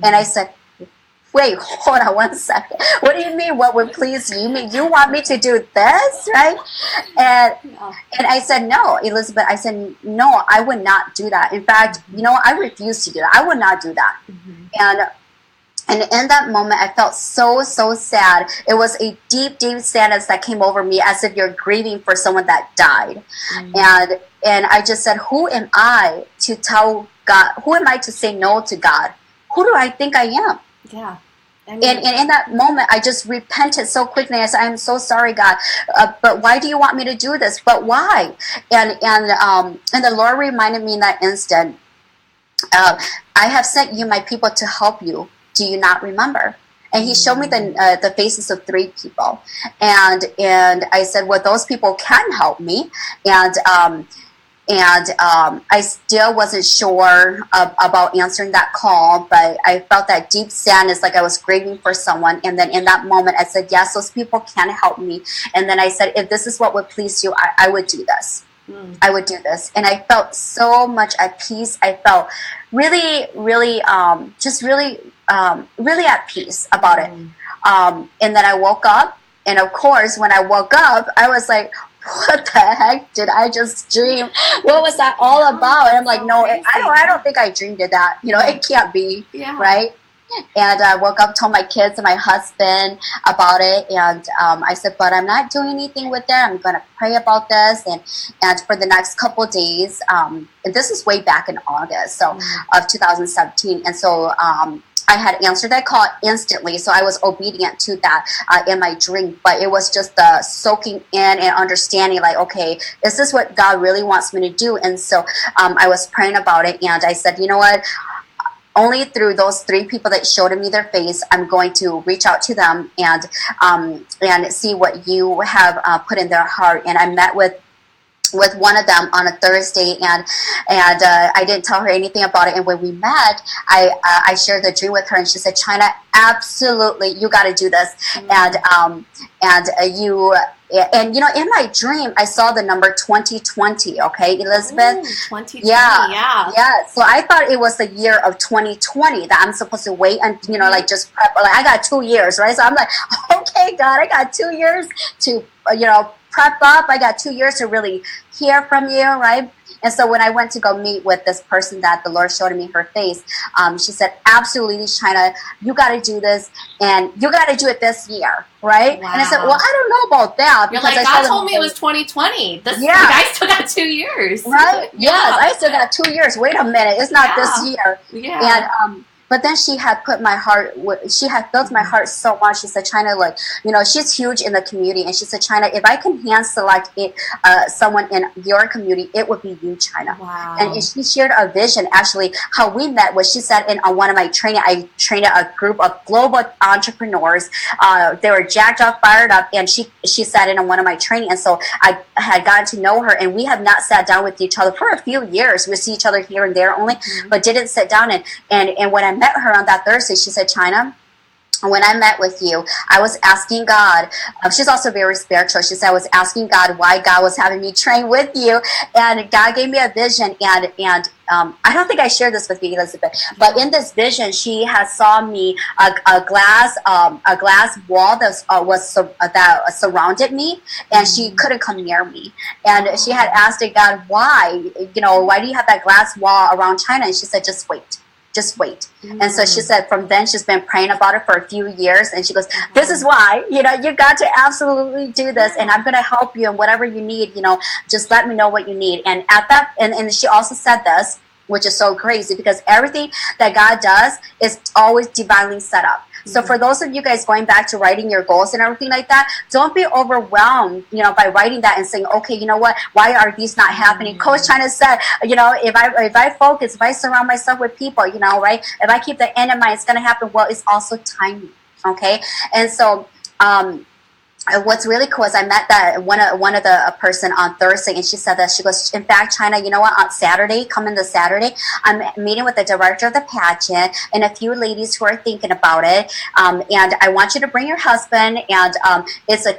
and I said, wait, hold on one second. What do you mean what would please you? You mean you want me to do this, right? And I said, no, Elizabeth. I said, no, I would not do that. In fact, I refuse to do that. I would not do that. And in that moment, I felt so sad. It was a deep sadness that came over me, as if you're grieving for someone that died. And I just said, who am I to tell God? Who am I to say no to God? Who do I think I am? Yeah. And in that moment, I just repented so quickly. I said, I'm so sorry, God, but why do you want me to do this? But why? And the Lord reminded me in that instant, I have sent you my people to help you. Do you not remember? And he showed me the faces of 3 people. And I said, well, those people can help me. And I still wasn't sure about answering that call, but I felt that deep sadness, like I was grieving for someone. And then in that moment, I said, yes, those people can help me. And then I said, if this is what would please you, I would do this. I would do this. And I felt so much at peace. I felt really, really, really at peace about it. And then I woke up. And of course, when I woke up, I was like, what the heck did I just dream? What was that all about? And I'm like, no, I don't think I dreamed of that. It can't be, right? And I woke up, told my kids and my husband about it, and I said, but I'm not doing anything with it. I'm going to pray about this, and for the next couple of days, and this is way back in August of 2017, and so I had answered that call instantly, so I was obedient to that in my dream. But it was just the soaking in and understanding, like, okay, is this what God really wants me to do? And so I was praying about it, and I said, you know what? Only through those 3 people that showed me their face, I'm going to reach out to them and see what you have put in their heart. And I met with one of them on a Thursday, and I didn't tell her anything about it. And when we met, I shared the dream with her, and she said, China, absolutely, you got to do this. And in my dream, I saw the number 2020. Okay, Elizabeth. 2020. Yeah. So I thought it was the year of 2020 that I'm supposed to wait and like just prep. Like I got 2 years, right? So I'm like, okay, God, I got 2 years to prep up. I got 2 years to really hear from you, right? And so when I went to go meet with this person that the Lord showed me her face, she said, absolutely, China, you got to do this, and you got to do it this year, right? Wow. And I said, well, I don't know about that. You're like, God told me it was 2020. I still got 2 years. Right? Yes, I still got 2 years. Wait a minute. It's not this year. Yeah. And but then she had filled my heart so much. She said, China, look, she's huge in the community. And she said, China, if I can hand select someone in your community, it would be you, China. Wow. And she shared a vision. Actually, how we met was, she said on one of my training, I trained a group of global entrepreneurs. They were jacked up, fired up. And she sat in on one of my training. And so I had gotten to know her. And we have not sat down with each other for a few years. We see each other here and there only, but didn't sit down. And when I met her on that Thursday, she said, China, when I met with you, I was asking God. She's also very spiritual. She said I was asking God why God was having me train with you, and God gave me a vision. And I don't think I shared this with you, Elizabeth. But in this vision, she has saw me a glass wall that surrounded me, and she couldn't come near me. And she had asked God, why? Why do you have that glass wall around China? And she said, just wait. Just wait. And so she said from then she's been praying about it for a few years, and she goes, this is why, you got to absolutely do this, and I'm going to help you, and whatever you need, just let me know what you need. And at that, and she also said this, which is so crazy, because everything that God does is always divinely set up. So for those of you guys going back to writing your goals and everything like that, don't be overwhelmed, by writing that and saying, okay, you know what, why are these not happening? Coach China said, if I focus, if I surround myself with people, right, if I keep the end in mind, it's going to happen. Well, it's also timing. Okay. And so, what's really cool is I met that one of the person on Thursday, and she said that she goes, in fact, China, you know what, on Saturday, coming this Saturday, I'm meeting with the director of the pageant and a few ladies who are thinking about it, and I want you to bring your husband, and it's a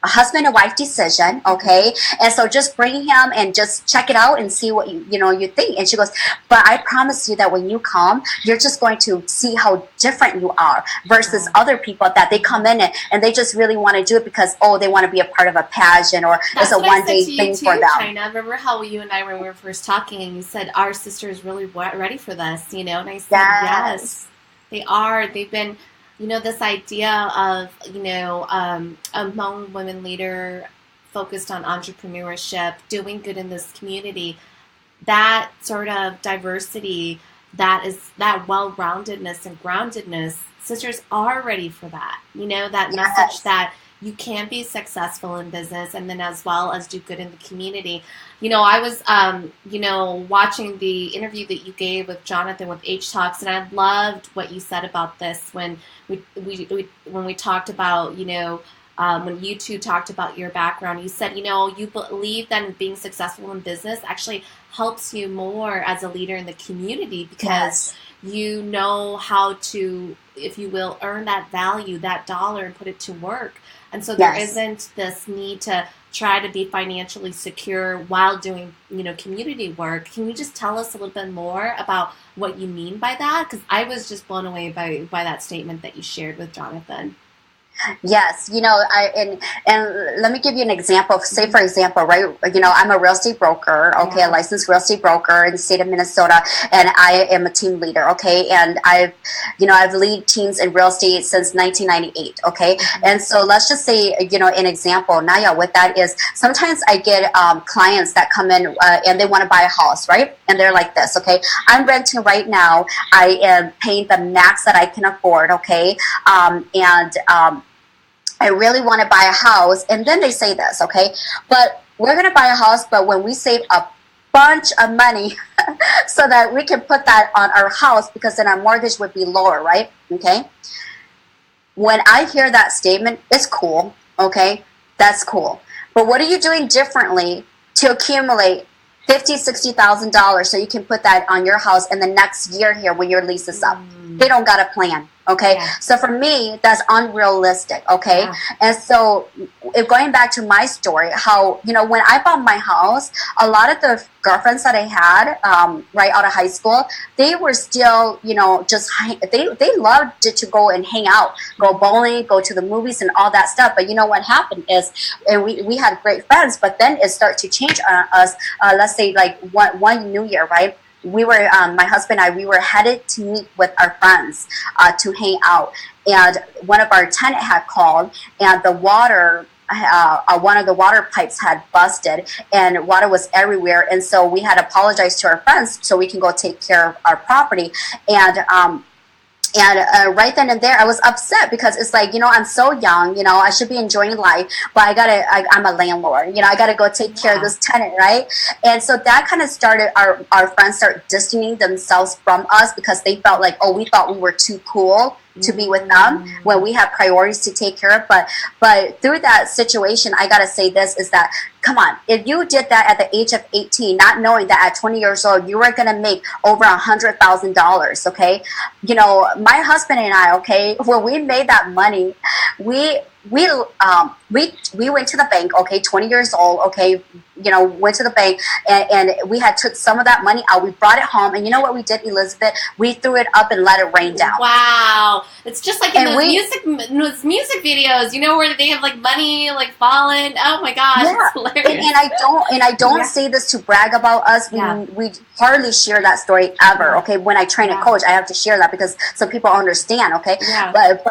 husband and wife decision, okay? And so just bring him and just check it out and see what you think. And she goes, but I promise you that when you come, you're just going to see how different you are versus other people that they come in and they just really want to do it because, they want to be a part of a pageant, or it's a one-day thing for them. China, remember how you and I, when we were first talking, and you said, our sister is really ready for this, and I said, yes, they are. They've been... this idea of, a Hmong women leader focused on entrepreneurship, doing good in this community, that sort of diversity, that well-roundedness and groundedness, sisters are ready for that. That message that you can be successful in business and then as well as do good in the community. I was, watching the interview that you gave with Jonathan with H Talks, and I loved what you said about this when we talked about, when you two talked about your background. You said, you believe that being successful in business actually helps you more as a leader in the community because you know how to, if you will, earn that value, that dollar, and put it to work. And so there isn't this need to try to be financially secure while doing, community work. Can you just tell us a little bit more about what you mean by that? Because I was just blown away by that statement that you shared with Jonathan. Yes, and let me give you an example. Say, for example, right, I'm a real estate broker, okay, a licensed real estate broker in the state of Minnesota, and I am a team leader, okay, and I've lead teams in real estate since 1998, okay, and so let's just say, an example, Naya, what that is, sometimes I get clients that come in and they want to buy a house, right, and they're like this, okay, I'm renting right now, I am paying the max that I can afford, okay, I really want to buy a house. And then they say this, okay, but we're going to buy a house, but when we save a bunch of money so that we can put that on our house because then our mortgage would be lower, right? Okay. When I hear that statement, it's cool. Okay. That's cool. But what are you doing differently to accumulate $50,000-$60,000 so you can put that on your house in the next year here when your lease is up? They don't got a plan. Okay. So for me, that's unrealistic. Okay. And so if going back to my story, how, when I bought my house, a lot of the girlfriends that I had, right out of high school, they were still, they loved to go and hang out, go bowling, go to the movies and all that stuff. But what happened is, and we had great friends, but then it started to change on us. Let's say like one New Year, right? We were, my husband and I, we were headed to meet with our friends to hang out. And one of our tenant had called, and the water, one of the water pipes had busted, and water was everywhere. And so we had apologized to our friends so we can go take care of our property. And right then and there, I was upset because it's like, I'm so young, I should be enjoying life, but I'm a landlord, I got to go take care of this tenant, right? And so that kind of started, our friends start distancing themselves from us because they felt like, we thought we were too cool to be with them when we have priorities to take care of. But through that situation, I gotta say this is that, come on, if you did that at the age of 18, not knowing that at 20 years old you were gonna make over $100,000, okay? You know, my husband and I, okay, when we made that money, we went to the bank, okay, 20 years old, okay, you know, went to the bank and we had took some of that money out. We brought it home, and you know what we did, Elizabeth? We threw it up and let it rain down. Wow, it's just like in those music videos, you know, where they have like money like falling. Oh my gosh, yeah. It's hilarious. And I don't say this to brag about us. We hardly share that story ever. Okay, when I train a coach, I have to share that because some people understand. Okay, but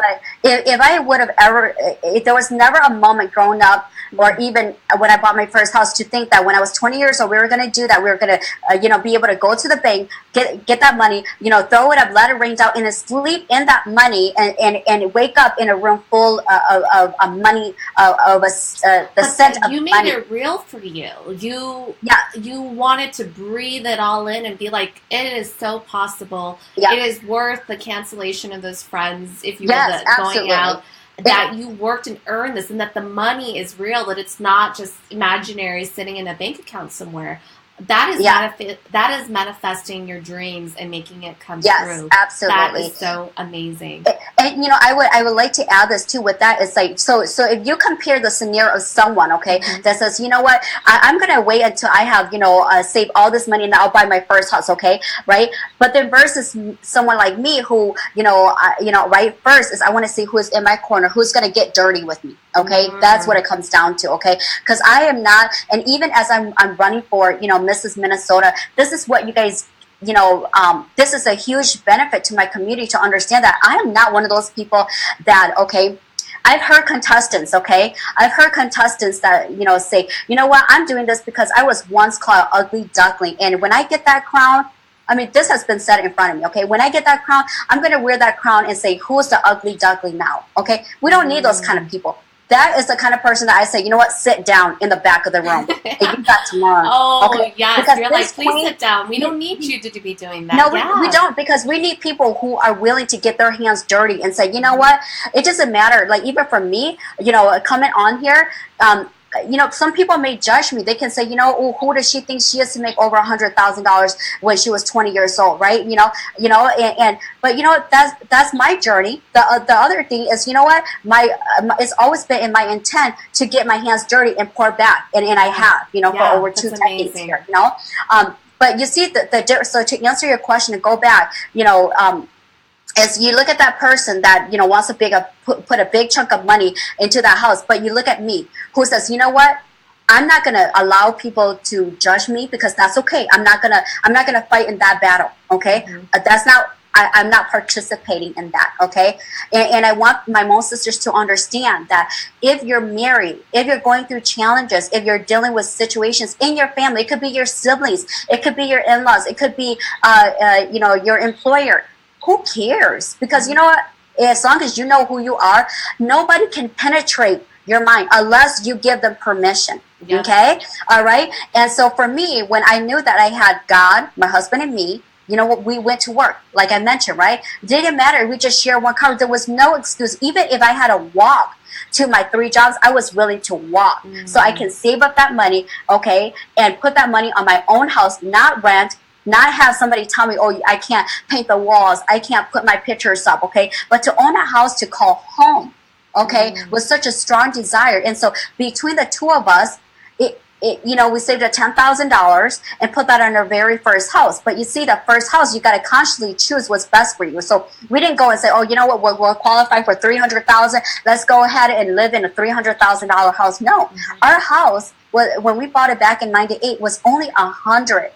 if I would have ever, if there was never a moment growing up, or even when I bought my first house, to think that when I was 20 years old, we were going to do that. We were going to, you know, be able to go to the bank, get that money, you know, throw it up, let it rain down, and sleep in that money, and wake up in a room full of money, the scent of money. You made it real for you. You wanted to breathe it all in and be like, it is so possible. Yeah. It is worth the cancellation of those friends if you were going out. That you worked and earned this, and that the money is real, that it's not just imaginary sitting in a bank account somewhere. That is manifesting your dreams and making it come true. Yes, absolutely. That is so amazing. And you know, I would like to add this too with that. It's like, so if you compare the scenario of someone, okay, that says, you know what, I'm going to wait until I have, you know, save all this money and I'll buy my first house, okay, right? But then versus someone like me who, you know, right first is I want to see who's in my corner, who's going to get dirty with me, okay? That's what it comes down to, okay? Because I am not, and even as I'm running for, you know, Mrs. Minnesota, this is what you guys, you know, this is a huge benefit to my community to understand that I am not one of those people that, okay, I've heard contestants, okay? I've heard contestants that, you know, say, you know what, I'm doing this because I was once called an ugly duckling, and when I get that crown, I mean, this has been said in front of me, okay? When I get that crown, I'm going to wear that crown and say, who's the ugly duckling now, okay? We don't need those kind of people. That is the kind of person that I say, you know what, sit down in the back of the room. You got tomorrow. Oh, okay? Yes. Because you're like, please sit down. We don't need you to be doing that. No, we don't, because we need people who are willing to get their hands dirty and say, you know what, it doesn't matter. Like, even for me, you know, coming on here, you know, some people may judge me. They can say, you know, oh, who does she think she is to make over $100,000 when she was 20 years old, right? You know, but you know, that's my journey. The other thing is, you know what, it's always been in my intent to get my hands dirty and pour back, and I have, you know, for over 2 decades here, you know. But you see, so to answer your question and go back, you know, as you look at that person that, you know, wants to put a big chunk of money into that house, but you look at me who says, you know what, I'm not going to allow people to judge me, because that's okay. I'm not gonna fight in that battle. Okay. That's not, I'm not participating in that. Okay. And I want my Hmong sisters to understand that if you're married, if you're going through challenges, if you're dealing with situations in your family, it could be your siblings, it could be your in-laws, it could be, you know, your employer. Who cares? Because you know what? As long as you know who you are, nobody can penetrate your mind unless you give them permission. Yeah. Okay? All right? And so for me, when I knew that I had God, my husband, and me, you know what? We went to work, like I mentioned, right? Didn't matter. We just shared one car. There was no excuse. Even if I had to walk to my 3 jobs, I was willing to walk. So I can save up that money, okay, and put that money on my own house, not rent, not have somebody tell me, oh, I can't paint the walls, I can't put my pictures up, okay? But to own a house to call home, okay, was such a strong desire. And so between the two of us, you know, we saved $10,000 and put that on our very first house. But you see, the first house, you got to consciously choose what's best for you. So we didn't go and say, oh, you know what, we're qualified for $300,000. Let's go ahead and live in a $300,000 house. No, our house, when we bought it back in '98, was only $100,000.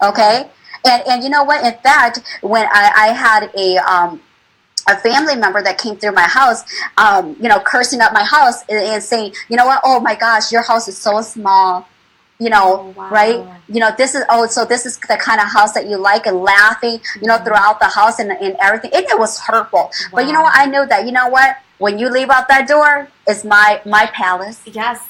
Okay, and you know what? In fact, when I had a family member that came through my house, you know, cursing up my house and saying, you know what? Oh my gosh, your house is so small. You know, right? You know, this is the kind of house that you like, and laughing, you know, throughout the house and everything. It was hurtful. But you know what? I knew that, you know what? When you leave out that door, it's my palace. Yes.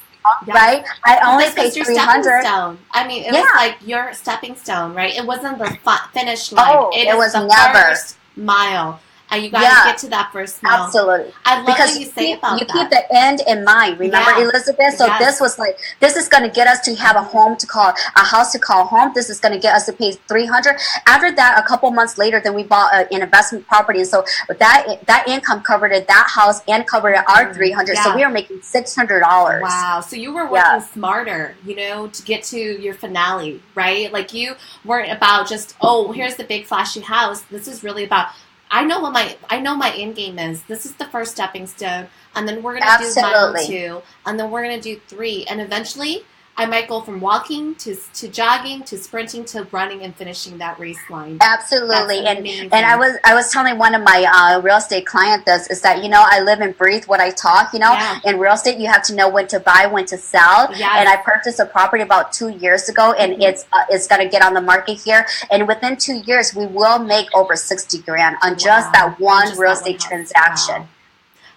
Right? I only paid $300. I mean, it was like your stepping stone, right? It wasn't the finish line. Oh, it was never. mile. And you got to get to that first mile. Absolutely. I love because what you say about you that. keep the end in mind. Remember, Elizabeth? So this was like, this is going to get us to have a home to call, a house to call home. This is going to get us to pay $300. After that, a couple months later, then we bought an investment property. And so that income covered that house and covered our $300. So we were making $600. Wow. So you were working smarter, you know, to get to your finale, right? Like you weren't about just, oh, here's the big flashy house. This is really about, I know my end game is. This is the first stepping stone, and then we're gonna do mile 2, and then we're gonna do 3, and eventually I might go from walking to jogging to sprinting to running and finishing that race line. Absolutely, and I was telling one of my real estate clients this is that, you know, I live and breathe what I talk. You know, in real estate you have to know when to buy, when to sell. And I purchased a property about 2 years ago, and it's gonna get on the market here. And within 2 years, we will make over $60,000 on just that one real estate transaction. Wow.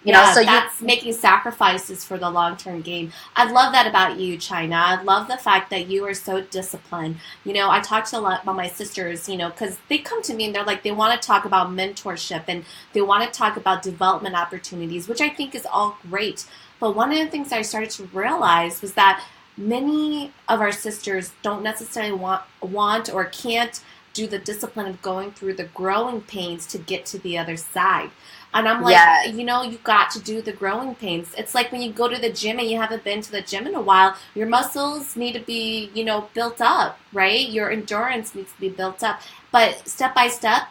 You know, so that's making sacrifices for the long-term game. I love that about you, China. I love the fact that you are so disciplined. You know, I talk to a lot about my sisters, you know, because they come to me and they're like, they want to talk about mentorship and they want to talk about development opportunities, which I think is all great. But one of the things I started to realize was that many of our sisters don't necessarily want or can't do the discipline of going through the growing pains to get to the other side. And I'm like, you know, you've got to do the growing pains. It's like when you go to the gym and you haven't been to the gym in a while, your muscles need to be, you know, built up, right? Your endurance needs to be built up. But step by step,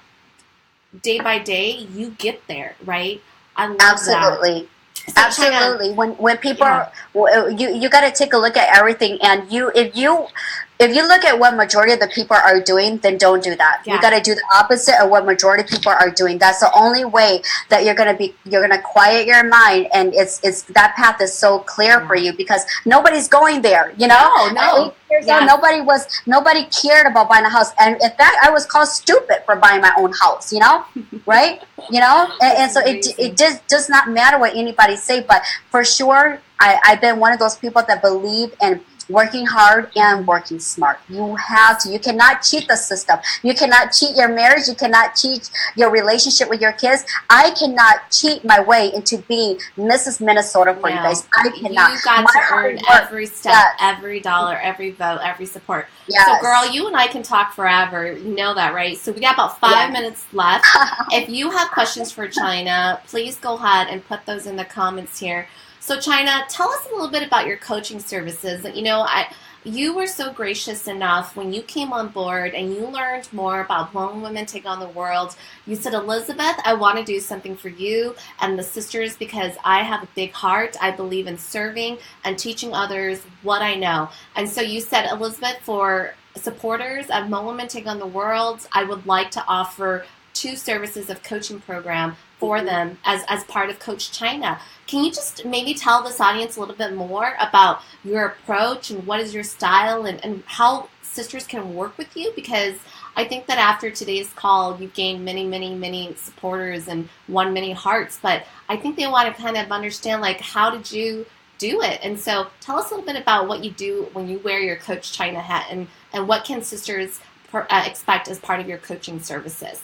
day by day, you get there, right? I love that. So Absolutely. When people you got to take a look at everything, and if you look at what majority of the people are doing, then don't do that. You got to do the opposite of what majority of people are doing. That's the only way that you're gonna quiet your mind, and it's that path is so clear for you, because nobody's going there. You know, no. Nobody cared about buying a house, and in fact, I was called stupid for buying my own house. You know, right? You know, and so it just does not matter what anybody say, but for sure, I've been one of those people that believe in working hard and working smart. You have to. You cannot cheat the system. You cannot cheat your marriage. You cannot cheat your relationship with your kids. I cannot cheat my way into being Mrs. Minnesota for you guys. I cannot. You got to earn every step, every dollar, every vote, every support. So, girl, you and I can talk forever. You know that, right? So we got about 5 minutes left. If you have questions for China, please go ahead and put those in the comments here. So, China, tell us a little bit about your coaching services. You know, you were so gracious enough when you came on board and you learned more about Hmong women take on the world. You said, Elizabeth, I want to do something for you and the sisters because I have a big heart. I believe in serving and teaching others what I know. And so you said, Elizabeth, for supporters of Hmong women take on the world, I would like to offer 2 services of coaching program for them as part of Coach China. Can you just maybe tell this audience a little bit more about your approach and what is your style and how sisters can work with you? Because I think that after today's call, you've gained many, many, many supporters and won many hearts. But I think they want to kind of understand, like, how did you do it? And so tell us a little bit about what you do when you wear your Coach China hat and what can sisters expect as part of your coaching services?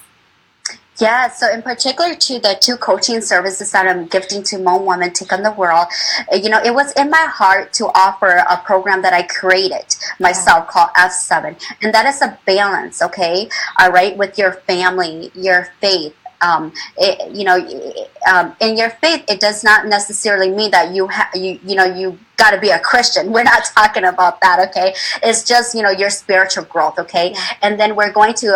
Yeah, so in particular to the 2 coaching services that I'm gifting to Hmong women take on the world, you know, it was in my heart to offer a program that I created myself called F7. And that is a balance, okay, all right, with your family, your faith. You know, in your faith, it does not necessarily mean that you got to be a Christian. We're not talking about that, okay? It's just, you know, your spiritual growth, okay? Yeah. And then we're going to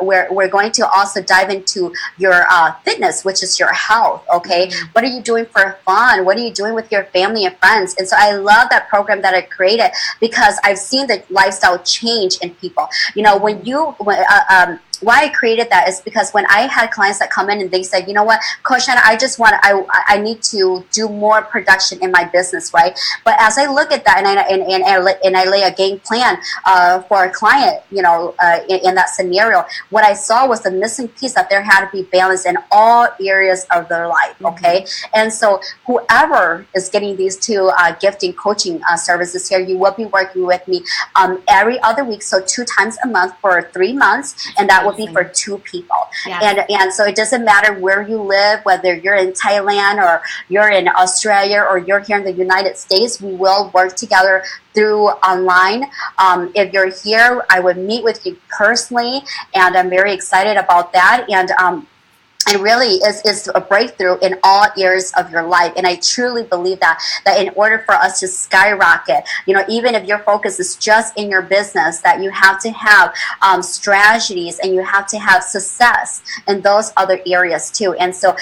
we're going to also dive into your fitness, which is your health, okay? Mm-hmm. What are you doing for fun? What are you doing with your family and friends? And so I love that program that I created because I've seen the lifestyle change in people. You know, why I created that is because when I had clients that come in and they said, you know what, Coach Anna, I need to do more production in my business, right? But as I look at that and I lay a game plan for a client, you know, in that scenario, what I saw was the missing piece that there had to be balance in all areas of their life, okay? Mm-hmm. And so whoever is getting these 2 gifting coaching services here, you will be working with me every other week, so 2 times a month for 3 months, and that would be for two people. Yes. And so it doesn't matter where you live, whether you're in Thailand or you're in Australia or you're here in the United States, we will work together through online. If you're here, I would meet with you personally, and I'm very excited about that. And really is a breakthrough in all areas of your life. And I truly believe that in order for us to skyrocket, even if your focus is just in your business, that you have to have strategies and you have to have success in those other areas too. And so,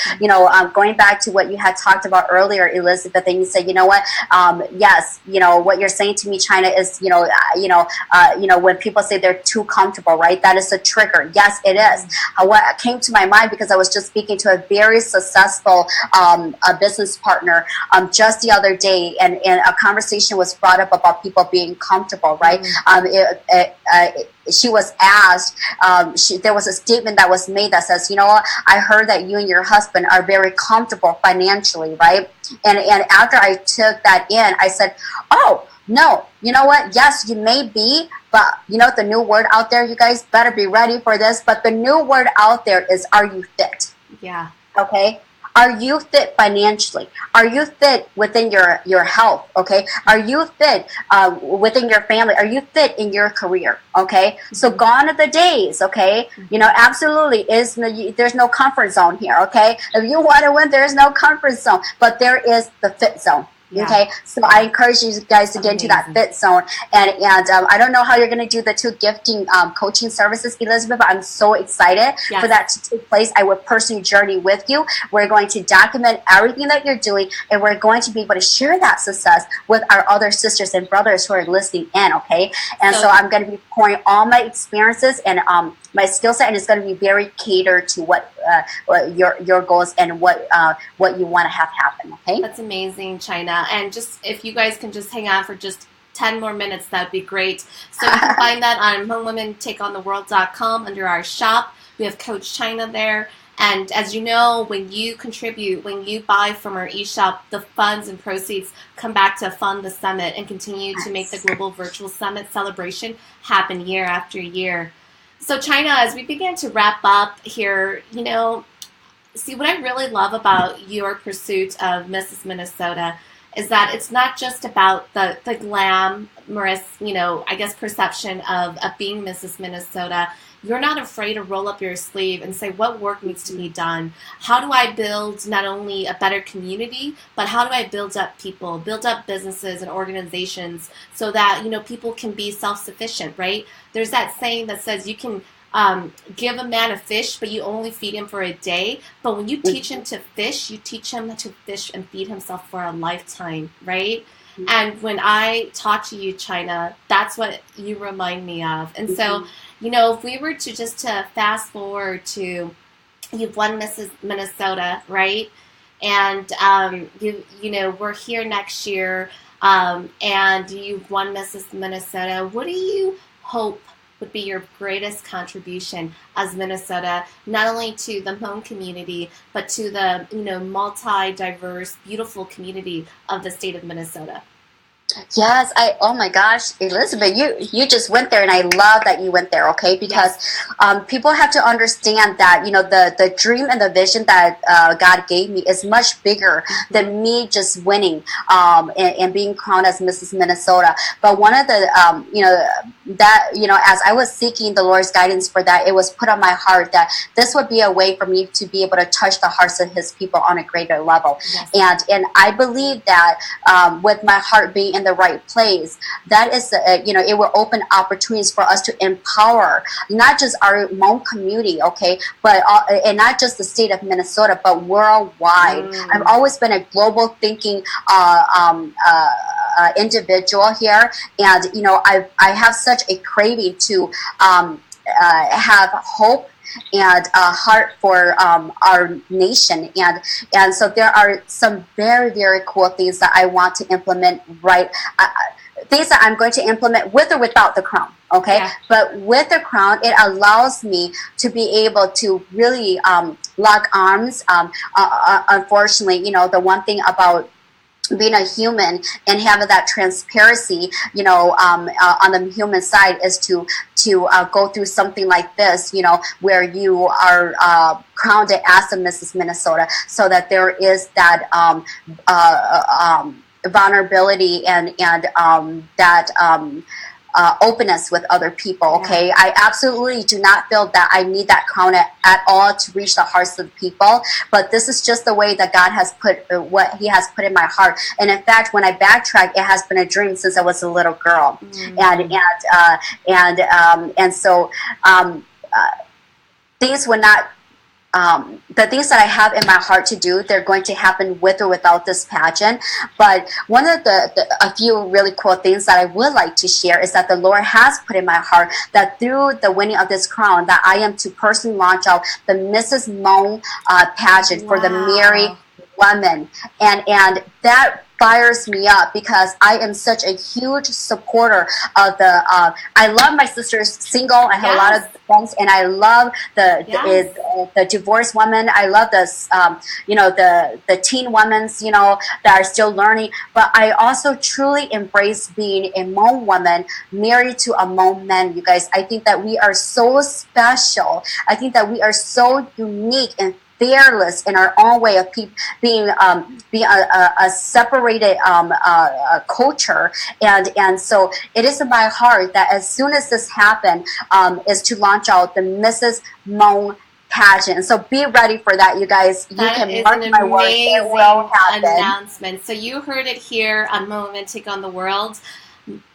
going back to what you had talked about earlier, Elizabeth, and you said, yes, what you're saying to me, China, is, when people say they're too comfortable, right? That is a trigger. Yes, it is. What came to my mind, because I was just speaking to a very successful a business partner just the other day, and a conversation was brought up about people being comfortable, right? She was asked, there was a statement that was made that says, I heard that you and your husband are very comfortable financially, right? And after I took that in, I said, oh, no, you know what? Yes, you may be, but the new word out there, you guys better be ready for this. But the new word out there is, are you fit? Yeah. Okay. Are you fit financially? Are you fit within your health? Okay. Are you fit within your family? Are you fit in your career? Okay. So gone are the days. Okay. Absolutely there's no comfort zone here. Okay. If you want to win, there is no comfort zone, but there is the fit zone. Yeah. Okay, so I encourage you guys to get into that fit zone, and I don't know how you're going to do the two gifting coaching services, Elizabeth, but I'm so excited for that to take place. I will personally journey with you. We're going to document everything that you're doing, and we're going to be able to share that success with our other sisters and brothers who are listening in. Okay, and so I'm going to be pouring all my experiences and my skill set, and it's going to be very catered to what your goals and what you want to have happen. Okay, that's amazing, China. And just if you guys can just hang on for just 10 more minutes, that'd be great. So you can find that on HmongWomenTakeOnTheWorld.com under our shop. We have Coach China there. And as you know, when you contribute, when you buy from our e-shop, the funds and proceeds come back to fund the summit and continue to make the Global Virtual Summit celebration happen year after year. So China, as we begin to wrap up here, see, what I really love about your pursuit of Mrs. Minnesota is that it's not just about the glamorous, I guess, perception of being Mrs. Minnesota. You're not afraid to roll up your sleeve and say, what work needs to be done? How do I build not only a better community, but how do I build up people, build up businesses and organizations so that, people can be self-sufficient, right? There's that saying that says you can give a man a fish, but you only feed him for a day. But when you teach him to fish, you teach him to fish and feed himself for a lifetime, right? And when I talk to you, China, that's what you remind me of. And so, if we were to just to fast forward to, you've won Mrs. Minnesota, right? And we're here next year, and you've won Mrs. Minnesota. What do you hope would be your greatest contribution as Minnesota, not only to the Hmong community, but to the multi-diverse, beautiful community of the state of Minnesota? Yes, oh my gosh, Elizabeth, you just went there, and I love that you went there, okay? Because people have to understand that, the dream and the vision that God gave me is much bigger than me just winning and being crowned as Mrs. Minnesota. But one of the, as I was seeking the Lord's guidance for that, it was put on my heart that this would be a way for me to be able to touch the hearts of His people on a greater level. Yes. And I believe that with my heart being in the right place, that is, it will open opportunities for us to empower not just our Hmong community, okay, but and not just the state of Minnesota, but worldwide. I've always been a global thinking individual here, and I have such a craving to have hope and a heart for our nation, and so there are some very, very cool things that I want to implement, right? Things that I'm going to implement with or without the crown, okay? Yeah. But with the crown, it allows me to be able to really lock arms. Unfortunately, the one thing about being a human and having that transparency, on the human side, is to go through something like this, where you are crowned as a Mrs. Minnesota, so that there is that vulnerability and that openness with other people. Okay, I absolutely do not feel that I need that crown at all to reach the hearts of the people, but this is just the way that God has put what He has put in my heart. And in fact, when I backtrack, it has been a dream since I was a little girl. And so things would not. The things that I have in my heart to do, they're going to happen with or without this pageant. But one of a few really cool things that I would like to share is that the Lord has put in my heart that through the winning of this crown, that I am to personally launch out the Mrs. Hmong pageant for the married women. And that fires me up, because I am such a huge supporter of the I love my sister's single. I have a lot of friends, and I love the divorced women. I love the teen women, that are still learning. But I also truly embrace being a Hmong woman married to a Hmong man. You guys, I think that we are so special. I think that we are so unique and fearless in our own way of being a separated culture, and so it is in my heart that as soon as this happened, is to launch out the Mrs. Hmong pageant. So be ready for that, you guys. You can mark my words; it will happen. Announcement. So you heard it here on Moment Take on the World.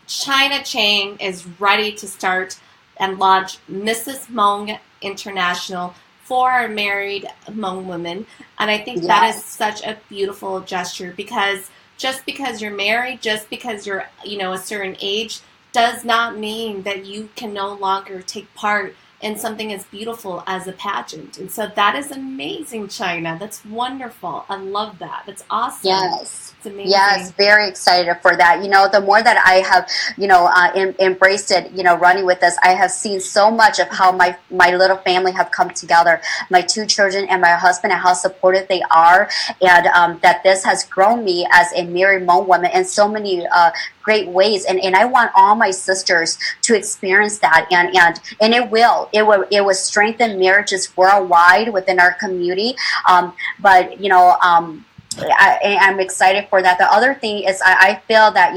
China Chang is ready to start and launch Mrs. Hmong International for our married Hmong women. And I think that is such a beautiful gesture, because just because you're married, just because you're, a certain age, does not mean that you can no longer take part in something as beautiful as a pageant. And so that is amazing, China. That's wonderful. I love that. That's awesome. Yes. It's amazing. Yes, very excited for that. The more that I have, embraced it, running with this, I have seen so much of how my little family have come together, my two children and my husband, and how supportive they are, and that this has grown me as a married Hmong woman in so many great ways. And I want all my sisters to experience that, and it will strengthen marriages worldwide within our community. I'm excited for that. The other thing is I feel that,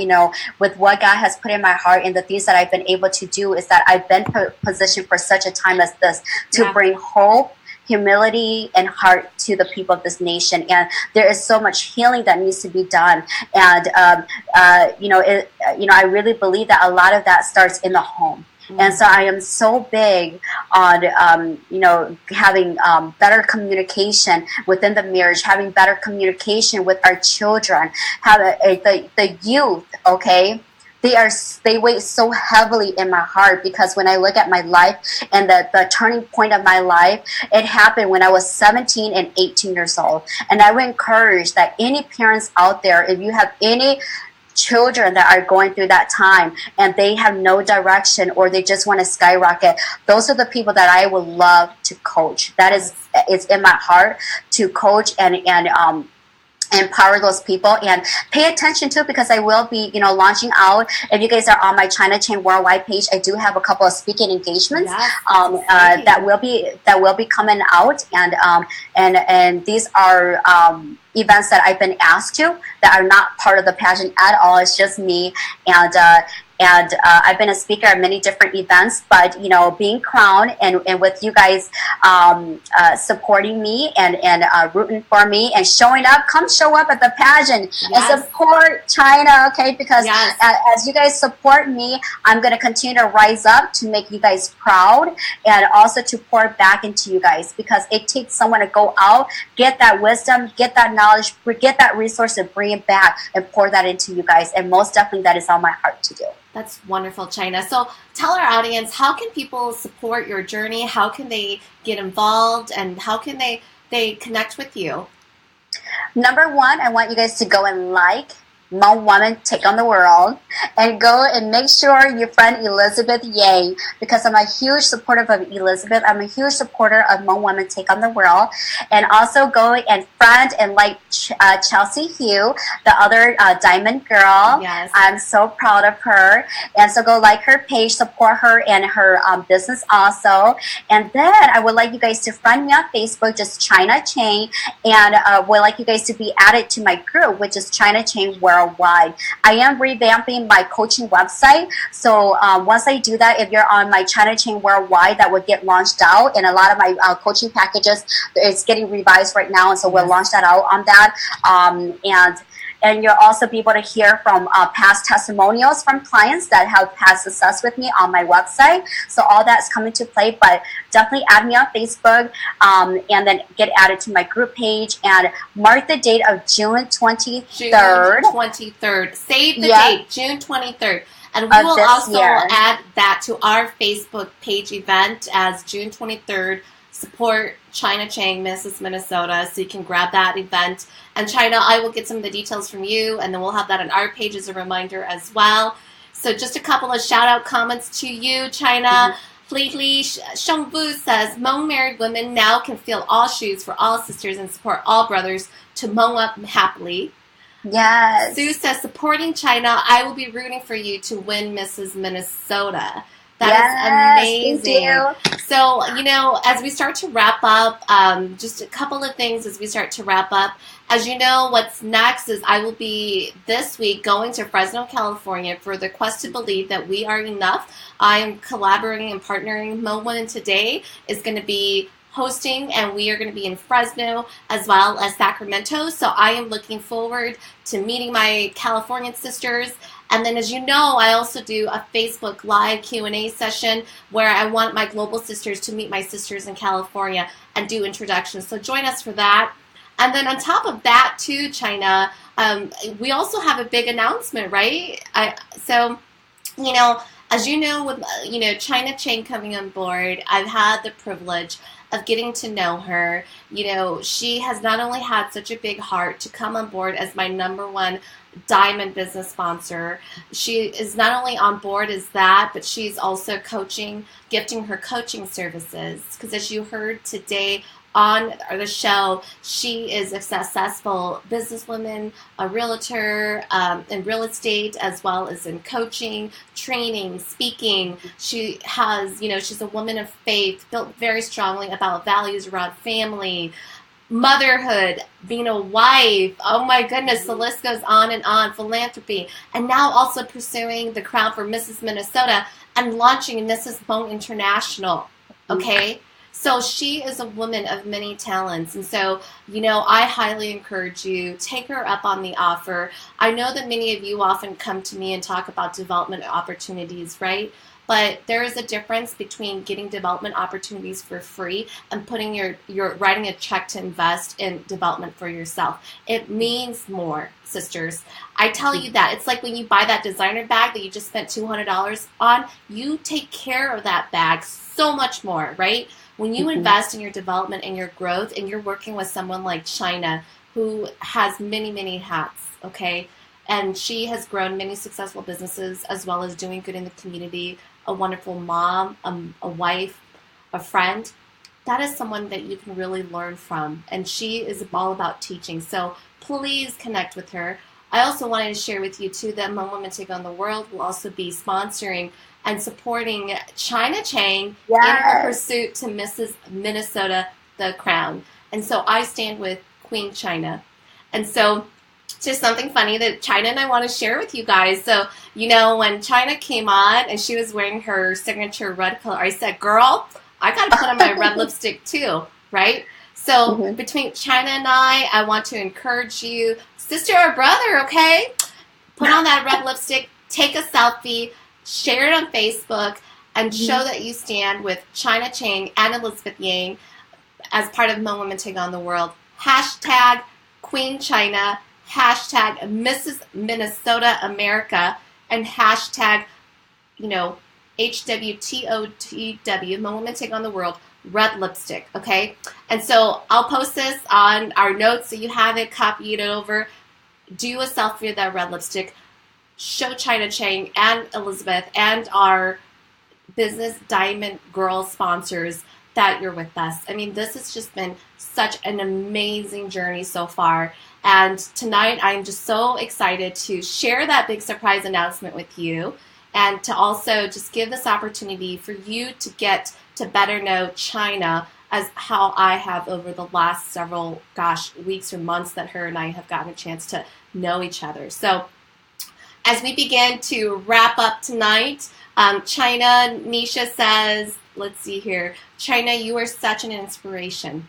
with what God has put in my heart and the things that I've been able to do, is that I've been positioned for such a time as this to bring hope, humility, and heart to the people of this nation. And there is so much healing that needs to be done. And, I really believe that a lot of that starts in the home. And so I am so big on, having better communication within the marriage, having better communication with our children, the youth, okay? They weigh so heavily in my heart, because when I look at my life and the turning point of my life, it happened when I was 17 and 18 years old. And I would encourage that any parents out there, if you have any children that are going through that time and they have no direction, or they just want to skyrocket, those are the people that I would love to coach. That is, it's in my heart to coach and empower those people, and pay attention to, because I will be, launching out. If you guys are on my China Chain Worldwide page, I do have a couple of speaking engagements that will be coming out, and these are events that I've been asked to, that are not part of the pageant at all. It's just me, and I've been a speaker at many different events, but being crowned and with you guys supporting me and rooting for me and showing up, come show up at the pageant and support China, okay? Because as you guys support me, I'm going to continue to rise up to make you guys proud, and also to pour back into you guys, because it takes someone to go out, get that wisdom, get that knowledge, get that resource, and bring it back and pour that into you guys. And most definitely that is on my heart to do. That's wonderful, China. So tell our audience, how can people support your journey? How can they get involved? And how can they connect with you? Number one, I want you guys to go and like, Hmong Woman Take on the World, and go and make sure you friend Elizabeth Yang, because I'm a huge supporter of Elizabeth. I'm a huge supporter of Hmong Woman Take on the World. And also go and friend and like Chelsea Hugh, the other Diamond Girl. Yes. I'm so proud of her. And so go like her page, support her and her business also. And then I would like you guys to friend me on Facebook, just China Chang, and would like you guys to be added to my group, which is China Chang Worldwide. I am revamping my coaching website. So once I do that, if you're on my China Chang Worldwide, that will get launched out. And a lot of my coaching packages is getting revised right now. And so we'll launch that out on that. And you'll also be able to hear from past testimonials from clients that have had success with me on my website. So all that's coming to play, but definitely add me on Facebook and then get added to my group page and mark the date of June 23rd. June 23rd. Save the date, June 23rd. And we will also add that to our Facebook page event as June 23rd. Support China Chang, Mrs. Minnesota, so you can grab that event. And China, I will get some of the details from you, and then we'll have that on our page as a reminder as well. So just a couple of shout-out comments to you, China. Fleetly Shengbu says, Hmong married women now can fill all shoes for all sisters and support all brothers to Hmong up happily. Yes. Sue says, supporting China, I will be rooting for you to win Mrs. Minnesota. That is amazing. So, as we start to wrap up, just a couple of things as we start to wrap up. As you know, what's next is I will be this week going to Fresno, California for the Quest to Believe That We Are Enough. I am collaborating and partnering. Hmong Woman Today is going to be hosting, and we are going to be in Fresno as well as Sacramento. So I am looking forward to meeting my Californian sisters. And then, as you know, I also do a Facebook Live Q&A session where I want my global sisters to meet my sisters in California and do introductions. So join us for that. And then on top of that, too, China, we also have a big announcement, right? So, as you know, with China Chang coming on board, I've had the privilege of getting to know her. She has not only had such a big heart to come on board as my #1 diamond business sponsor. She is not only on board as that, but she's also gifting her coaching services. Because as you heard today on the show, she is a successful businesswoman, a realtor in real estate, as well as in coaching, training, speaking. She has, she's a woman of faith, built very strongly about values around family, motherhood, being a wife, oh my goodness, the list goes on, philanthropy, and now also pursuing the crown for Mrs. Minnesota and launching Mrs. Hmong International, okay? So she is a woman of many talents, and so, I highly encourage you, take her up on the offer. I know that many of you often come to me and talk about development opportunities, right? But there is a difference between getting development opportunities for free and putting your writing a check to invest in development for yourself. It means more, sisters. I tell you that. It's like when you buy that designer bag that you just spent $200 on, you take care of that bag so much more, right? When you invest in your development and your growth, and you're working with someone like China, who has many, many hats, okay? And she has grown many successful businesses as well as doing good in the community, a wonderful mom, a wife, a friend. That is someone that you can really learn from. And she is all about teaching. So please connect with her. I also wanted to share with you, too, that Hmong Women Take on the World will also be sponsoring and supporting China Chang in her pursuit to Mrs. Minnesota, the crown. And so I stand with Queen China. And so just something funny that China and I want to share with you guys. So, when China came on and she was wearing her signature red color, I said, girl, I got to put on my red lipstick too, right? So between China and I want to encourage you, sister or brother, okay? Put on that red lipstick, take a selfie, share it on Facebook, and show that you stand with China Chang and Elizabeth Yang as part of Hmong Women Take on the World. Hashtag Queen China, hashtag Mrs. Minnesota America, and hashtag, HWTOTW, Hmong Women Take on the World, red lipstick, okay? And so I'll post this on our notes so you have it, copy it over. do a selfie with that red lipstick, show China Chang and Elizabeth and our business Diamond Girls sponsors that you're with us. I mean, this has just been such an amazing journey so far. And tonight, I'm just so excited to share that big surprise announcement with you and to also just give this opportunity for you to get to better know China as how I have over the last several, weeks or months that her and I have gotten a chance to know each other. So as we begin to wrap up tonight, China, Nisha says, let's see here, China, you are such an inspiration.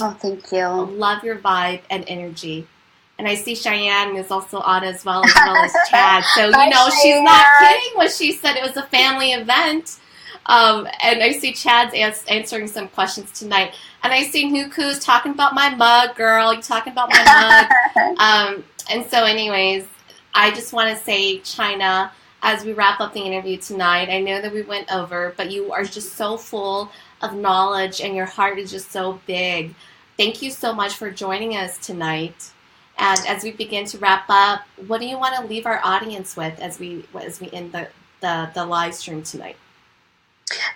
Oh, thank you. I love your vibe and energy. And I see Cheyenne is also on as well as Chad. So, Hi, she's Cheyenne. not kidding when she said it was a family event. And I see Chad's answering some questions tonight. And I see Huku's talking about my mug, girl. You talking about my mug. And so anyways, I just want to say, China, as we wrap up the interview tonight, I know that we went over, but you are just so full of knowledge and your heart is just so big. Thank you so much for joining us tonight. And as we begin to wrap up, what do you want to leave our audience with as we end the live stream tonight?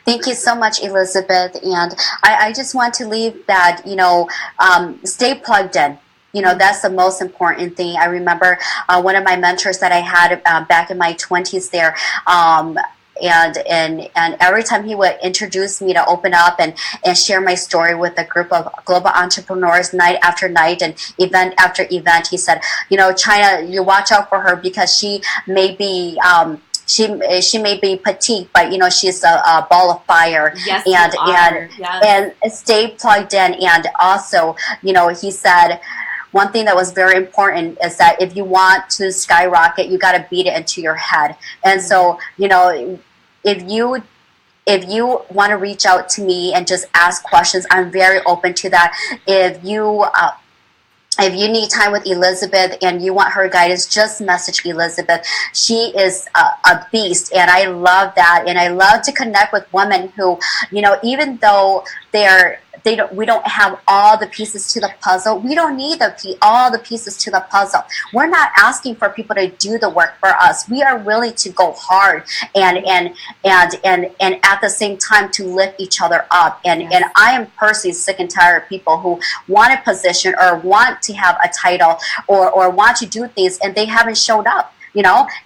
Thank you so much, Elizabeth. And I just want to leave that, stay plugged in. That's the most important thing. I remember one of my mentors that I had back in my 20s there, and every time he would introduce me to open up and share my story with a group of global entrepreneurs night after night and event after event, he said, China, you watch out for her because she may be she may be petite, but she's a ball of fire. Yes, and stay plugged in. And also, he said, one thing that was very important is that if you want to skyrocket, you got to beat it into your head. And so, if you want to reach out to me and just ask questions, I'm very open to that. If you need time with Elizabeth and you want her guidance, just message Elizabeth. She is a beast, and I love that. And I love to connect with women who, even though we don't have all the pieces to the puzzle. We don't need all the pieces to the puzzle. We're not asking for people to do the work for us. We are willing to go hard and at the same time to lift each other up. And I am personally sick and tired of people who want a position or want to have a title or want to do things and they haven't showed up.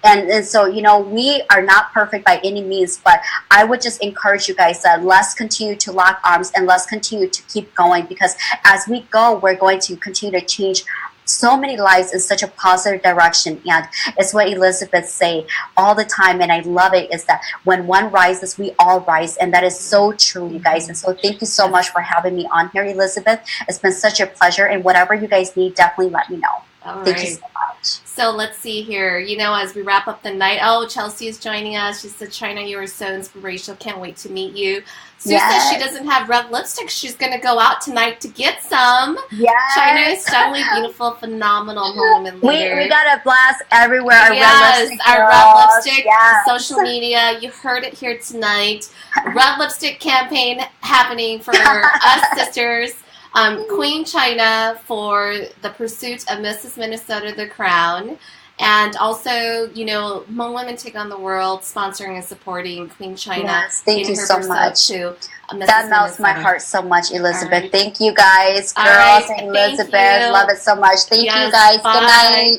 And so, we are not perfect by any means, but I would just encourage you guys that let's continue to lock arms and let's continue to keep going, because as we go, we're going to continue to change so many lives in such a positive direction. And it's what Elizabeth say all the time, and I love it, is that when one rises, we all rise. And that is so true, you guys. And so thank you so much for having me on here, Elizabeth. It's been such a pleasure, and whatever you guys need, definitely let me know. Thank you so much. So let's see here. As we wrap up the night, Chelsea is joining us. She said, China, you are so inspirational. Can't wait to meet you. Sue says she doesn't have red lipstick. She's going to go out tonight to get some. Yes. China is suddenly beautiful, phenomenal woman leader. We got a blast everywhere. Our red lipstick, social media. You heard it here tonight. Red lipstick campaign happening for us sisters. Queen China for the pursuit of Mrs. Minnesota the Crown. And also, Hmong Women Take on the World, sponsoring and supporting Queen China. Yes, thank you so much. That melts my heart so much, Elizabeth. Right. Thank you guys, girls, and Elizabeth. Love it so much. Thank you guys. Bye. Good night.